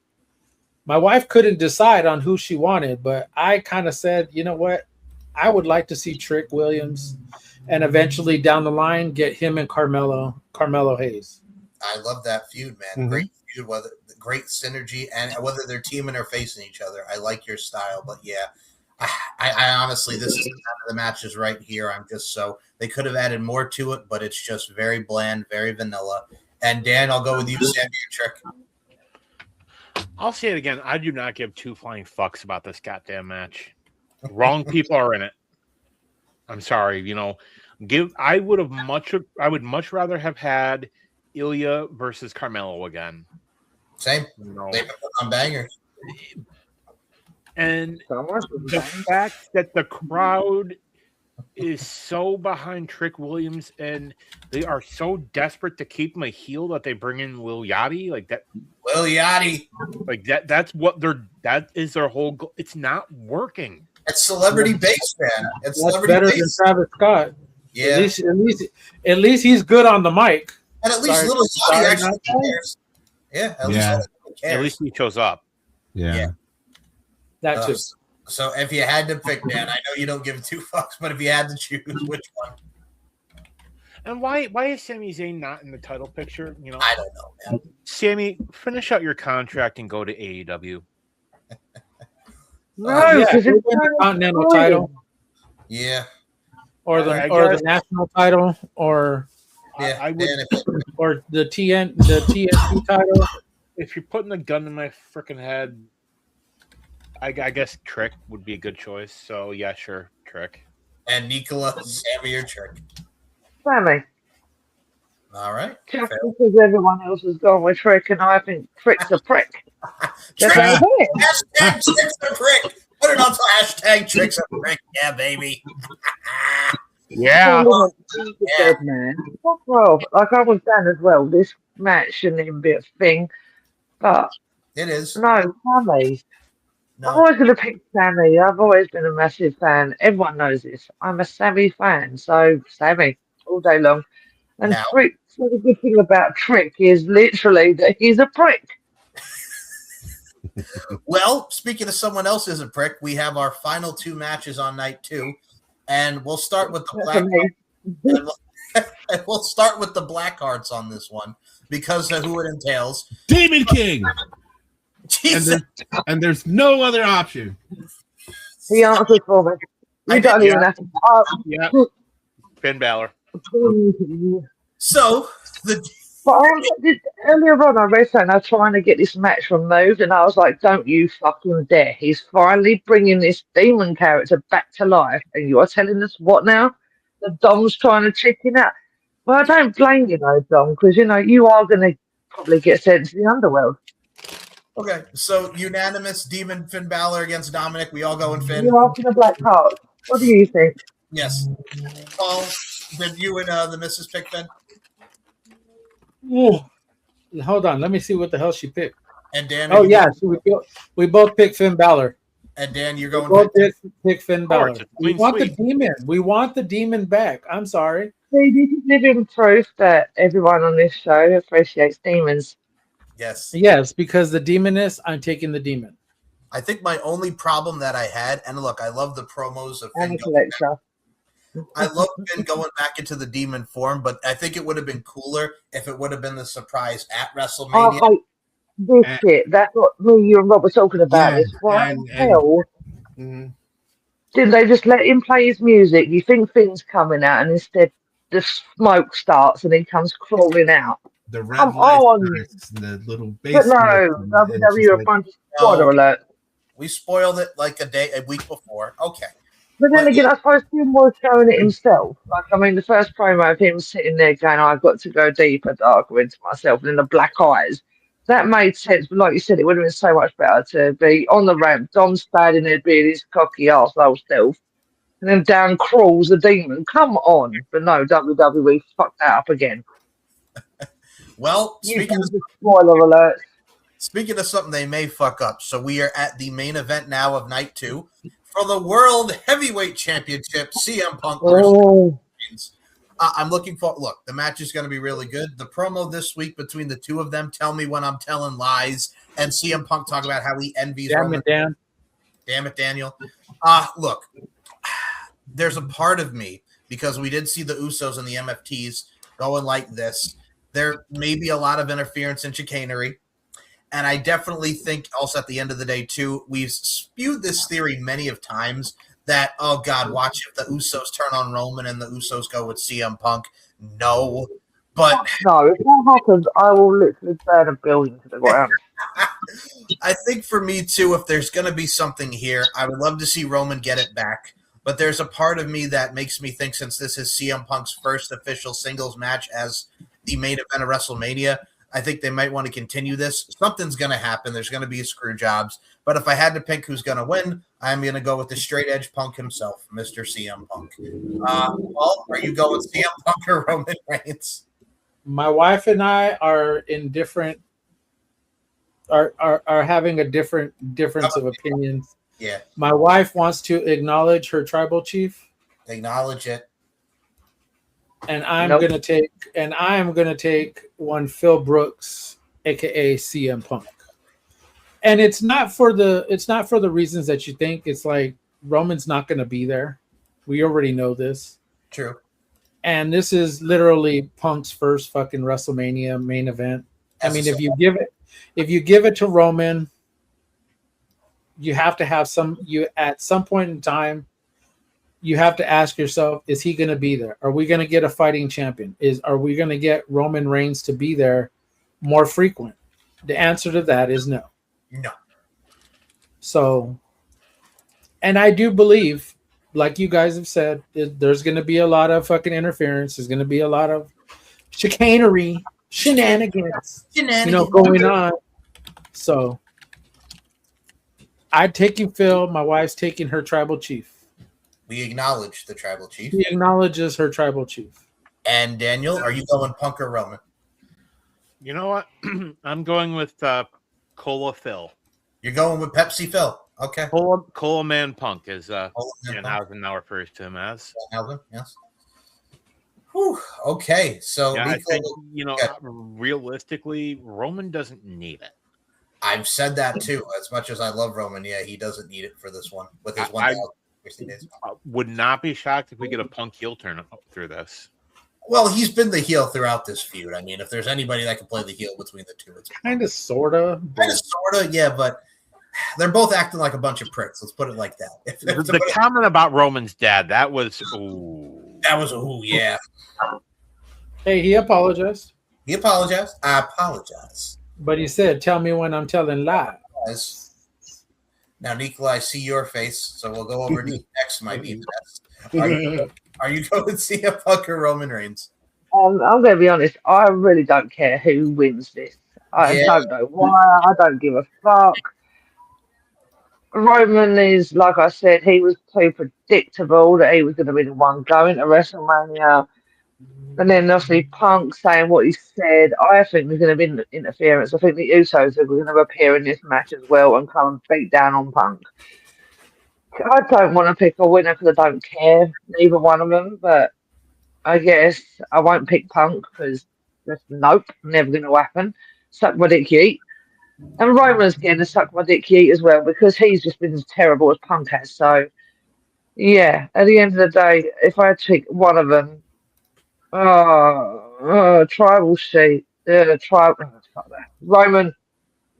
My wife couldn't decide on who she wanted, but I kind of said, you know what? I would like to see Trick Williams and eventually down the line get him and Carmelo Hayes. I love that feud, man. Mm-hmm. Great feud, great synergy, and whether they're teaming or facing each other. I like your style, but yeah, I honestly, this is the matches right here. They could have added more to it, but it's just very bland, very vanilla. And Dan, I'll go with you, Sami or Trick. I'll say it again. I do not give two flying fucks about this goddamn match. Wrong people are in it. I'm sorry. I would much rather have had Ilya versus Carmelo again. Same. No. They've been putting on bangers. And the fact that the crowd is so behind Trick Williams and they are so desperate to keep him a heel that they bring in Lil Yachty like that. Lil Yachty. Like that is their whole goal. It's not working. It's celebrity based, man. It's That's better than Travis Scott. Yeah. At least he's good on the mic. And at least Lil Yachty actually cares. Yeah. At least he shows up. Yeah. That too. So if you had to pick, Dan, I know you don't give 2 fucks, but if you had to choose, which one? And why is Sami Zayn not in the title picture? You know, I don't know, man. Sammy, finish out your contract and go to AEW. No, because it's the Continental title. Yeah. Or the national title, or I would, or the TNT title. If you're putting a gun in my freaking head, I guess Trick would be a good choice. So yeah, sure, Trick. And Nicola, Sammy, or Trick? Sammy. All right. Just because everyone else has gone with Trick, and I think Trick's a prick. Hashtag Trick's a prick. Put it on to hashtag Trick's a prick. Yeah, baby. Yeah. Dead man. Well, like I was saying as well, this match shouldn't even be a thing, but it is. No, Sammy. No. I'm always going to pick Sammy. I've always been a massive fan. Everyone knows this. I'm a Sammy fan, so Sammy all day long. And Trick, so the good thing about Trick is literally that he's a prick. Well, speaking of someone else who's a prick, we have our final 2 matches on night 2, and we'll start with the we'll start with the black hearts on this one because of who it entails. Demon King. Jesus. And there's no other option. He answered for me. You don't even have to. Yeah. Finn Balor. So earlier on, I read something. I was trying to get this match removed, and I was like, "Don't you fucking dare!" He's finally bringing this demon character back to life, and you're telling us what now? The Dom's trying to chicken out. Well, I don't blame you, though, Dom, because you are going to probably get sent to the underworld. Okay, so unanimous Demon Finn Balor against Dominic. We all go in Finn. You're asking a black heart. What do you think? Yes. Paul, did you and the missus pick Finn? Ooh. Hold on. Let me see what the hell she picked. And Dan? Oh, yeah. So we both picked Finn Balor. And Dan, you're going both pick Finn Balor. We want the demon. We want the demon back. I'm sorry. See, this is living proof that everyone on this show appreciates demons. Yes. Yes, because the demoness, I'm taking the demon. I think my only problem that I had, and look, I love the promos of Finn. I love Finn going back into the demon form, but I think it would have been cooler if it would have been the surprise at WrestleMania. Oh, this shit. That's what me, you, and Rob were talking about. This. Why the hell didn't they just let him play his music? You think Finn's coming out, and instead the smoke starts and he comes crawling out. The red lights, the little bass. But no, WWE a bunch of spoiler alert. We spoiled it like a week before. Okay. But then again, I suppose Finn was showing it himself. Like, I mean, the first promo of him sitting there going, I've got to go deeper, darker into myself, and then the black eyes. That made sense. But like you said, it would have been so much better to be on the ramp, Dom standing there being his cocky arsehole self, and then down crawls the demon. Come on. But no, WWE fucked that up again. Well, speaking of spoiler alert. Speaking of something they may fuck up, so we are at the main event now of night 2 for the World Heavyweight Championship. CM Punk versus I'm looking for. Look, the match is going to be really good. The promo this week between the two of them, tell me when I'm telling lies, and CM Punk talk about how he envies. Damn it, Dan. Damn it, Daniel. Look, there's a part of me because we did see the Usos and the MFTs going like this. There may be a lot of interference and chicanery. And I definitely think also at the end of the day, too, we've spewed this theory many of times that, oh, God, watch if the Usos turn on Roman and the Usos go with CM Punk. No. But no, if that happens, I will literally burn a building to the ground. I think for me, too, if there's going to be something here, I would love to see Roman get it back. But there's a part of me that makes me think, since this is CM Punk's first official singles match as the main event of WrestleMania, I think they might want to continue this. Something's going to happen. There's going to be screw jobs. But if I had to pick who's going to win, I'm going to go with the straight edge Punk himself, Mr. CM Punk. Paul, are you going CM Punk or Roman Reigns? My wife and I are in different are having a difference of opinions. Yeah. My wife wants to acknowledge her tribal chief. Acknowledge it. And I'm gonna take one Phil Brooks, aka CM Punk. And it's not for the reasons that you think. It's like Roman's not gonna be there. We already know this. True. And this is literally Punk's first fucking WrestleMania main event. I mean, if you give it to Roman, you have to have at some point in time, you have to ask yourself, is he going to be there? Are we going to get a fighting champion? Are we going to get Roman Reigns to be there more frequent? The answer to that is no. No. So, and I do believe, like you guys have said, there's going to be a lot of fucking interference. There's going to be a lot of chicanery, shenanigans, going on. So, I'm taking Phil. My wife's taking her tribal chief. We acknowledge the tribal chief. He acknowledges her tribal chief. And Daniel, are you going Punk or Roman? You know what? I'm going with Cola Phil. You're going with Pepsi Phil. Okay. Cola Man Punk is Danhausen now refers to him as. Danhausen, yes. Whew. Okay. So I think realistically, Roman doesn't need it. I've said that too. As much as I love Roman, he doesn't need it for this one with his 1,000. Would not be shocked if we get a Punk heel turn through this. Well, he's been the heel throughout this feud. I mean, if there's anybody that can play the heel between the two, it's kind of, sorta, yeah. But they're both acting like a bunch of pricks. Let's put it like that. The comment about Roman's dad, that was yeah. Hey, he apologized. I apologize. But he said, "Tell me when I'm telling lies." Now, Nikolai, I see your face, so we'll go over to next. Might be best. Are you going to see a Punk or Roman Reigns? I'm going to be honest. I really don't care who wins this. I don't know why. I don't give a fuck. Roman is, like I said, he was too predictable that he was going to be the one going to WrestleMania. And then obviously Punk saying what he said. I think there's going to be interference. I think the Usos are going to appear in this match as well and come and beat down on Punk. I don't want to pick a winner because I don't care, neither one of them. But I guess I won't pick Punk because nope, never going to happen. Suck my dick, yeet. And Roman's getting to suck my dick, yeet as well because he's just been as terrible as Punk has. So, yeah, at the end of the day, if I had to pick one of them, tribal sheet. Roman,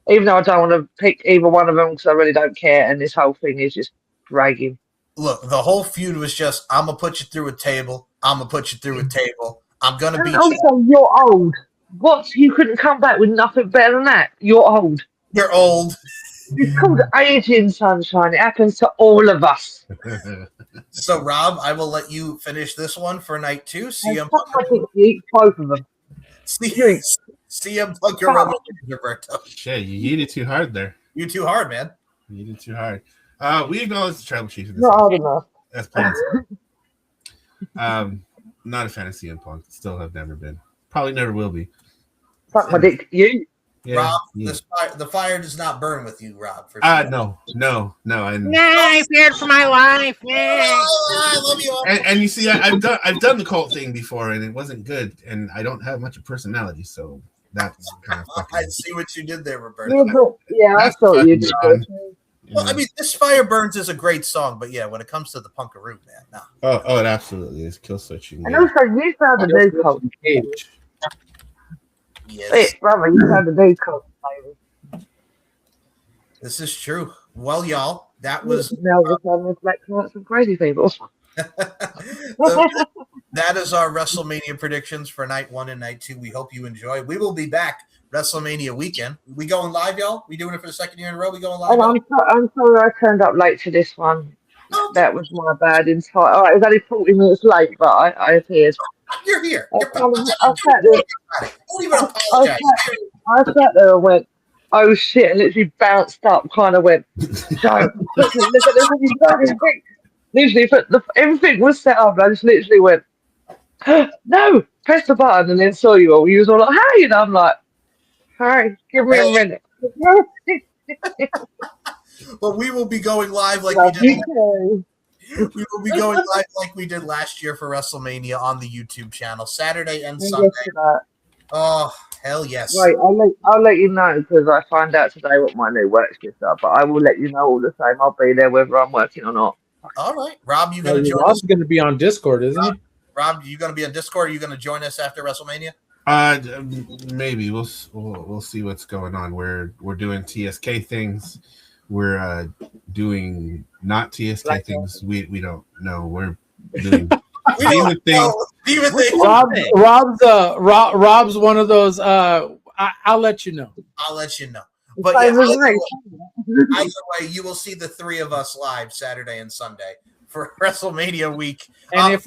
even though I don't want to pick either one of them because I really don't care, and this whole thing is just dragging. Look, the whole feud was just, I'm going to put you through a table. I'm going to put you through a table. I'm going to beat you. Also, you're old. What? You couldn't come back with nothing better than that? You're old. You're old. It's called aging, sunshine. It happens to all of us. So, Rob, I will let you finish this one for night 2. CM Punk. Both of them. CM Punk or Roman Roberto. Shit, you yeeted too hard there. You too hard, man. You yeeted too hard. We acknowledge the tribal chief. Not hard enough. That's plain. Not a fan of CM Punk. Still have never been. Probably never will be. Fuck my dick. You. Yeah, Rob, the fire does not burn with you, Rob. For no. I feared for my life. I love you. And you see, I've done the cult thing before, and it wasn't good. And I don't have much of personality, so that's kind of fucking. I see what you did there, Roberto. Yeah, I thought you did. Well, I mean, this Fire Burns is a great song, but yeah, when it comes to the Punkaroo, man, no. Oh, it absolutely is. Kill switching. And also, you found a new cult. Yes. Hey, brother, you found a new cult, baby. This is true. Well, y'all, that was now we're talking with black cats and crazy people. That is our WrestleMania predictions for night 1 and night 2. We hope you enjoy. We will be back WrestleMania weekend. We going live, y'all? We doing it for the second year in a row? We going live? I'm sorry I turned up late to this one. That was my bad. All right, it was only 40 minutes late, but I appeared. You're here. I You're sat there. Don't even apologize. I sat there and went, oh shit, and literally bounced up, kind of went, don't look at this, and he's going quick. Literally, everything was set up, and I just literally went, no, press the button, and then saw you all. You was all like, hey, and I'm like, hi, give me a minute. But we will be going live like we did. We will be going live like we did last year for WrestleMania on the YouTube channel, Saturday and Sunday. Oh, hell yes! Right, I'll let you know because I find out today what my new work shifts are. But I will let you know all the same. I'll be there whether I'm working or not. All right, Rob, you gonna join us? Rob's gonna be on Discord, isn't he? Rob, you gonna be on Discord? Are you gonna join us after WrestleMania? Maybe we'll see what's going on. We're doing TSK things. We're doing not TSK things. We don't know. We're doing demon things. Rob's one of those. I'll let you know. I'll let you know. But yeah, either way, you will see the three of us live Saturday and Sunday for WrestleMania week. And if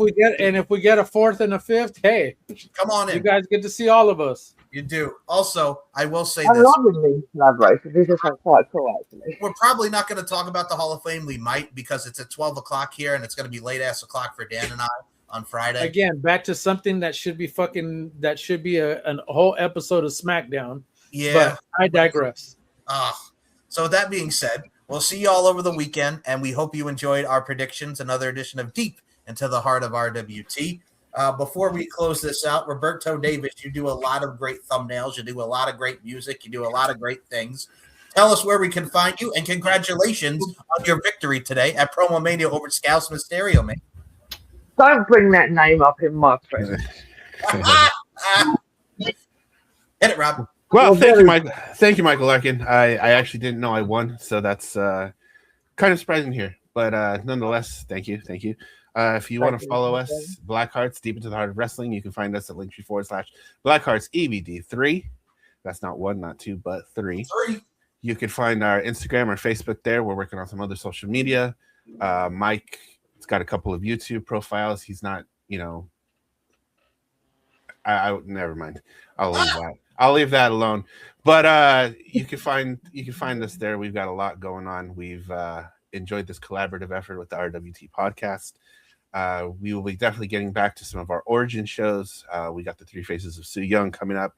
we get a fourth and a fifth, hey, come on in. You guys get to see all of us. You do. Also, I will say I this. love these collaborations. This is quite cool, actually. We're probably not going to talk about the Hall of Fame. We might because it's at 12 o'clock here, and it's going to be late ass o'clock for Dan and I on Friday. Again, back to something that should be a whole episode of SmackDown. Yeah. But I digress. So with that being said, we'll see you all over the weekend, and we hope you enjoyed our predictions, another edition of Deep into the Heart of RWT. Before we close this out, Roberto Davis, you do a lot of great thumbnails. You do a lot of great music. You do a lot of great things. Tell us where we can find you, and congratulations on your victory today at Promo Mania over Scouts Mysterio, man. Don't bring that name up in my presence. Hit it, Rob. Well, thank you, Michael. Thank you, Michael Larkin. I actually didn't know I won, so that's kind of surprising here. But nonetheless, thank you. If you want to follow us, Blackhearts, Deep into the Heart of Wrestling, you can find us at linktree/Blackhearts EBD3. That's not 1, not 2, but 3. You can find our Instagram or Facebook there. We're working on some other social media. Mike has got a couple of YouTube profiles. He's not, I never mind. I'll leave that alone. But you can find us there. We've got a lot going on. We've enjoyed this collaborative effort with the RWT podcast. We will be definitely getting back to some of our origin shows. We got the Three Faces of Su Yung coming up.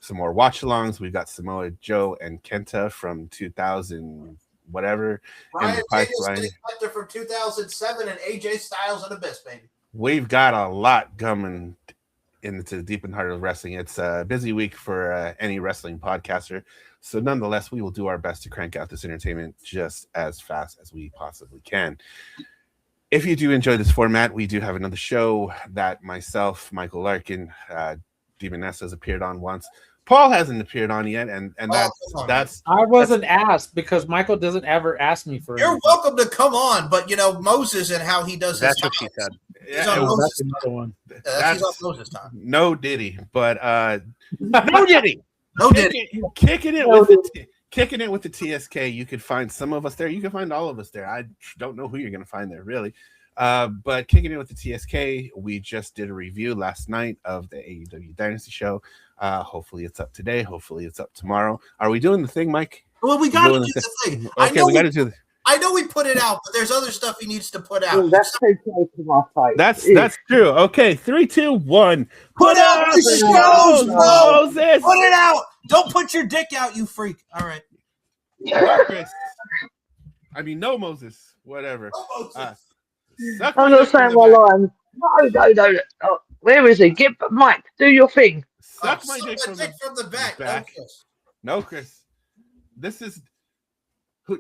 Some more watch-alongs. We've got Samoa Joe and Kenta from 2000 whatever in the pipeline. From 2007 and AJ Styles and Abyss, baby. We've got a lot coming into Deep in the Heart of Wrestling. It's a busy week for any wrestling podcaster. So nonetheless, we will do our best to crank out this entertainment just as fast as we possibly can. If you do enjoy this format, we do have another show that myself, Michael Larkin, Demoness has appeared on once. Paul hasn't appeared on yet, and that's I wasn't asked because Michael doesn't ever ask me for. You're welcome to come on, but Moses and how he does. That's what she said. He's on Moses. That's another one. He's on Moses time. No Diddy, but no Diddy. No Diddy. Kicking it with the TSK. You could find some of us there. You can find all of us there. I don't know who you're going to find there, really. But kicking it with the TSK, we just did a review last night of the AEW Dynasty show. Hopefully it's up today. Hopefully it's up tomorrow. Are we doing the thing, Mike? Well, we got to do the thing. Okay, we got to do the. I know we put it out, but there's other stuff he needs to put out. That's so close to my fight. That's true. Okay, 3, 2, 1. Put out the shows, Moses. Put it out. Don't put your dick out, you freak. All right. Chris. No Moses. Whatever. No Moses. I'm not saying my line. No. Oh, where is he? Get Mike. Do your thing. Suck my dick from the back. No, Chris. This is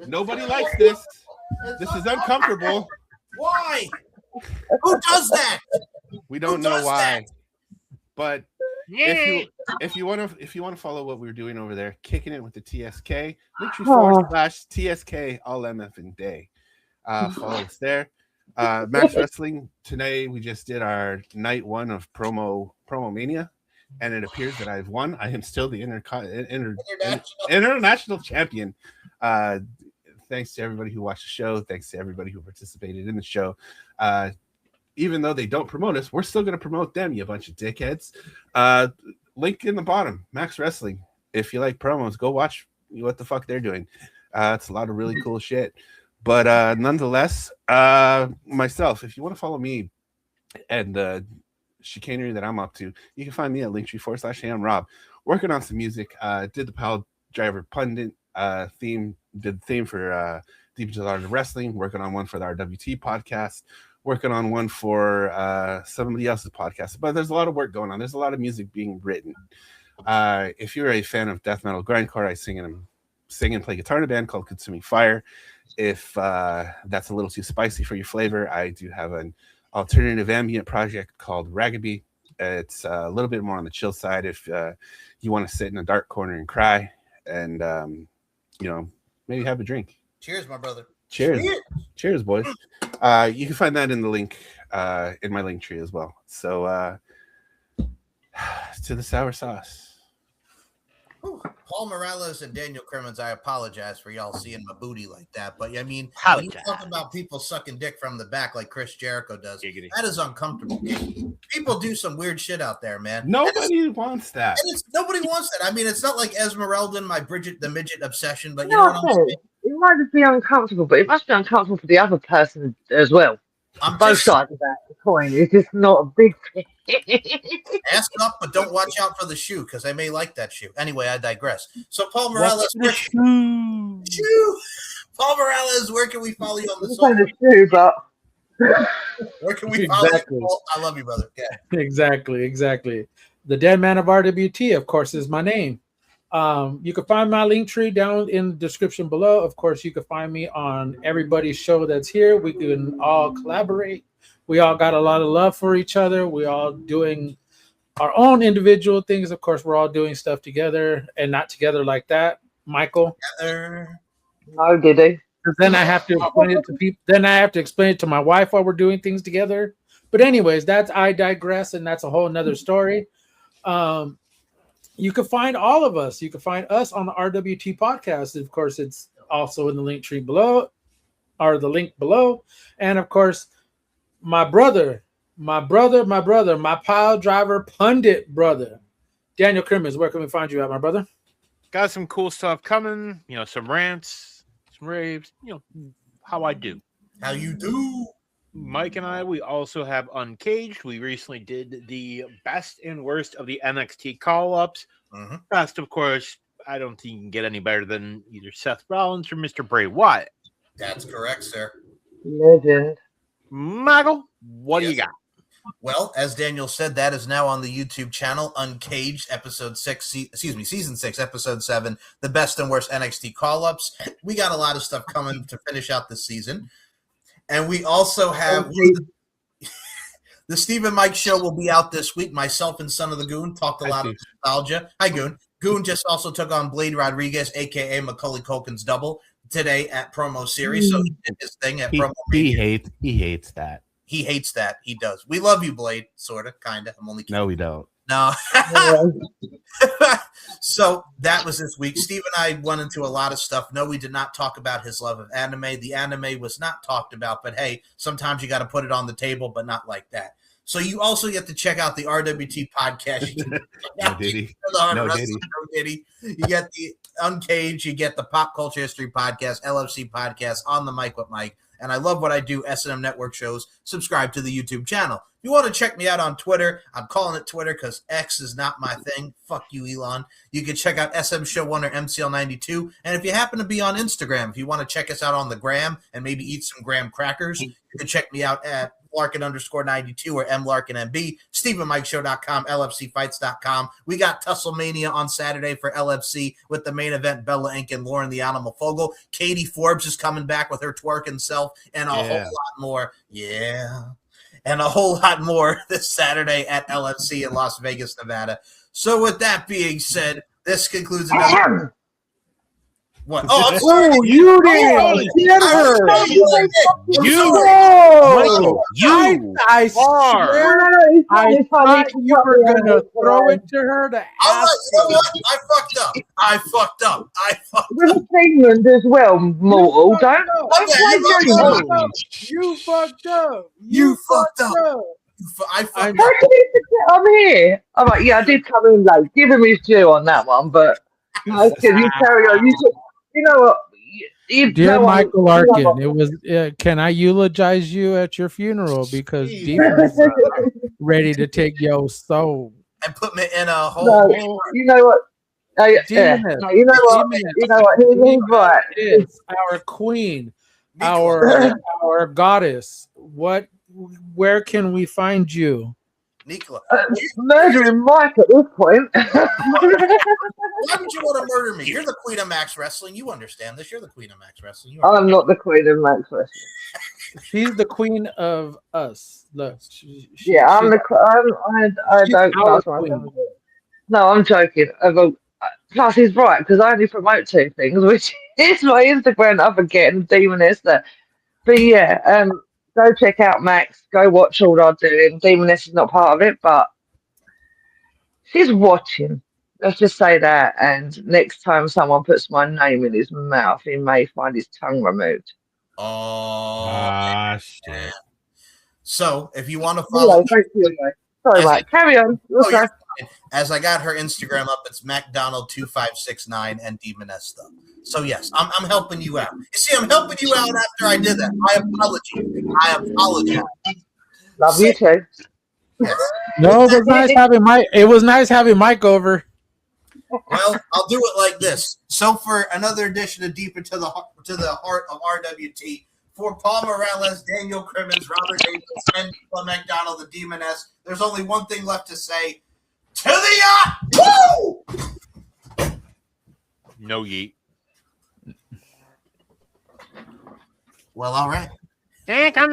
nobody likes this. This is uncomfortable. Why? Who does that? We don't know why. But if you want to follow what we're doing over there, kicking it with the TSK, /TSK all MF and day. Follow us there. Max Wrestling, today we just did our night 1 of Promo Mania, and it appears that I've won. I am still the international champion. Thanks to everybody who watched the show. Thanks to everybody who participated in the show. even though they don't promote us, we're still going to promote them, you bunch of dickheads. Link in the bottom, Max Wrestling. If you like promos, go watch what the fuck they're doing. It's a lot of really cool shit. But nonetheless, myself, if you want to follow me and the chicanery that I'm up to, you can find me at linktree.com/AmRob. Working on some music. Did the Pile Driver Pundit theme, did the theme for Deep Into the Art of Wrestling, working on one for the RWT podcast, working on one for somebody else's podcast. But there's a lot of work going on. There's a lot of music being written. If you're a fan of death metal grindcore, I sing and play guitar in a band called Consuming Fire. If that's a little too spicy for your flavor, I do have an alternative ambient project called Ragaby. It's a little bit more on the chill side if you want to sit in a dark corner and cry and maybe have a drink. Cheers, my brother. Cheers, boys. You can find that in the link in my link tree as well. So to the sour sauce. Whew. Paul Morales and Daniel Crimmins, I apologize for y'all seeing my booty like that. But I mean, when you talk about people sucking dick from the back like Chris Jericho does, that is uncomfortable. People do some weird shit out there, man. Nobody wants that. Nobody wants that. I mean, it's not like Esmeralda and my Bridget the Midget obsession, but you No, know what I'm saying? it might just be uncomfortable, but it must be uncomfortable for the other person as well. Both sides of that coin. It's just not a big thing. Ask up, but don't watch out for the shoe because I may like that shoe. Anyway, I digress. So, Paul Morales, Paul Morales, where can we follow you on the social? Where can we follow you? I love you, brother. Yeah. Exactly. The Dead Man of RWT, of course, is my name. You can find my link tree down in the description below. Of course, you can find me on everybody's show that's here. We can all collaborate. We all got a lot of love for each other. We all doing our own individual things. Of course, we're all doing stuff together and not together like that. Michael. No, did they? Then I have to explain it to people. Then I have to explain it to my wife while we're doing things together. But anyways, I digress, and that's a whole nother story. You can find all of us. You can find us on the RWT podcast. Of course, it's also in the link tree below, or the link below. And of course, my pile driver pundit brother, Daniel Crimmins. Where can we find you at, my brother? Got some cool stuff coming. Some rants, some raves. How I do. How you do? Mike and I, we also have Uncaged. We recently did the best and worst of the NXT call-ups. Mm-hmm. Best, of course, I don't think you can get any better than either Seth Rollins or Mr. Bray Wyatt. That's correct, sir. Legend. Michael, what do you got? Well, as Daniel said, that is now on the YouTube channel, Uncaged, Season 6, Episode 7, the best and worst NXT call-ups. We got a lot of stuff coming to finish out this season. And we also have the Steve and Mike show will be out this week. Myself and Son of the Goon talked a lot of nostalgia. Hi, Goon. Goon just also took on Blade Rodriguez, a.k.a. Macaulay Culkin's double, today at Promo Series. So he did his thing at Promo. He hates that. He hates that. He does. We love you, Blade. Sort of, kind of. I'm only kidding. No, we don't. No. So that was this week. Steve and I went into a lot of stuff. No, we did not talk about his love of anime. The anime was not talked about, but hey, sometimes you got to put it on the table, but not like that. So you also get to check out the RWT podcast. No Diddy. You get the Uncaged. You get the Pop Culture History podcast, LFC podcast, On the Mic with Mike. And I love what I do, S&M Network shows. Subscribe to the YouTube channel. If you want to check me out on Twitter, I'm calling it Twitter because X is not my thing. Fuck you, Elon. You can check out SM Show 1 or MCL92. And if you happen to be on Instagram, if you want to check us out on the gram and maybe eat some graham crackers, you can check me out at Larkin_92 or MLarkinMB, SteveandMikeShow.com, LFCfights.com. We got Tusslemania on Saturday for LFC with the main event, Bella Inc. and Lauren the Animal Fogel. Katie Forbes is coming back with her twerking self and a whole lot more. Yeah. And a whole lot more this Saturday at LFC in Las Vegas, Nevada. So with that being said, this concludes another What? Oh, I'm sorry. Oh, you did. Get her. I swear, I thought you were gonna throw it to her to ask. You know what? I fucked up. With England as well, mortal. Don't You fucked up. You fucked up. I fucked up. How can you forget I'm here? I'm like, yeah, I did come in late. Give him his due on that one, but no, can you carry on? You know what? Dear Michael Larkin, it was. Can I eulogize you at your funeral because Demon's ready to take your soul and put me in a hole? No, you know what? No, you know what? You know what? He's right. It's our queen, our goddess. Where can we find you? Nicola. Murdering Mike at this point. Why would you want to murder me? You're the queen of Max Wrestling. You understand this. You're the queen of Max Wrestling. I'm not the queen of Max Wrestling. She's the queen of us. Look, I'm the. I don't class myself. No, I'm joking. Plus, he's right because I only promote two things, which is my Instagram up again, and Demoness. But yeah, go check out Max. Go watch all I'm doing. Demoness is not part of it, but she's watching. Let's just say that. And next time someone puts my name in his mouth, he may find his tongue removed. Oh, shit. So, if you want to follow... Sorry, Mike. Carry on. Okay. As I got her Instagram up, it's MacDonald2569 and Demoness, though. So, yes, I'm helping you out. You see, I'm helping you out after I did that. I apologize. Love you too. Yes. No, it was nice having Mike. It was nice having Mike over. Well, I'll do it like this. So, for another edition of Deep into the Heart of RWT, for Paul Morales, Daniel Crimmins, Robert Davis, and Nicola McDonald, the Demoness, there's only one thing left to say. To the yacht! Woo! No yeet. Well, all right. Come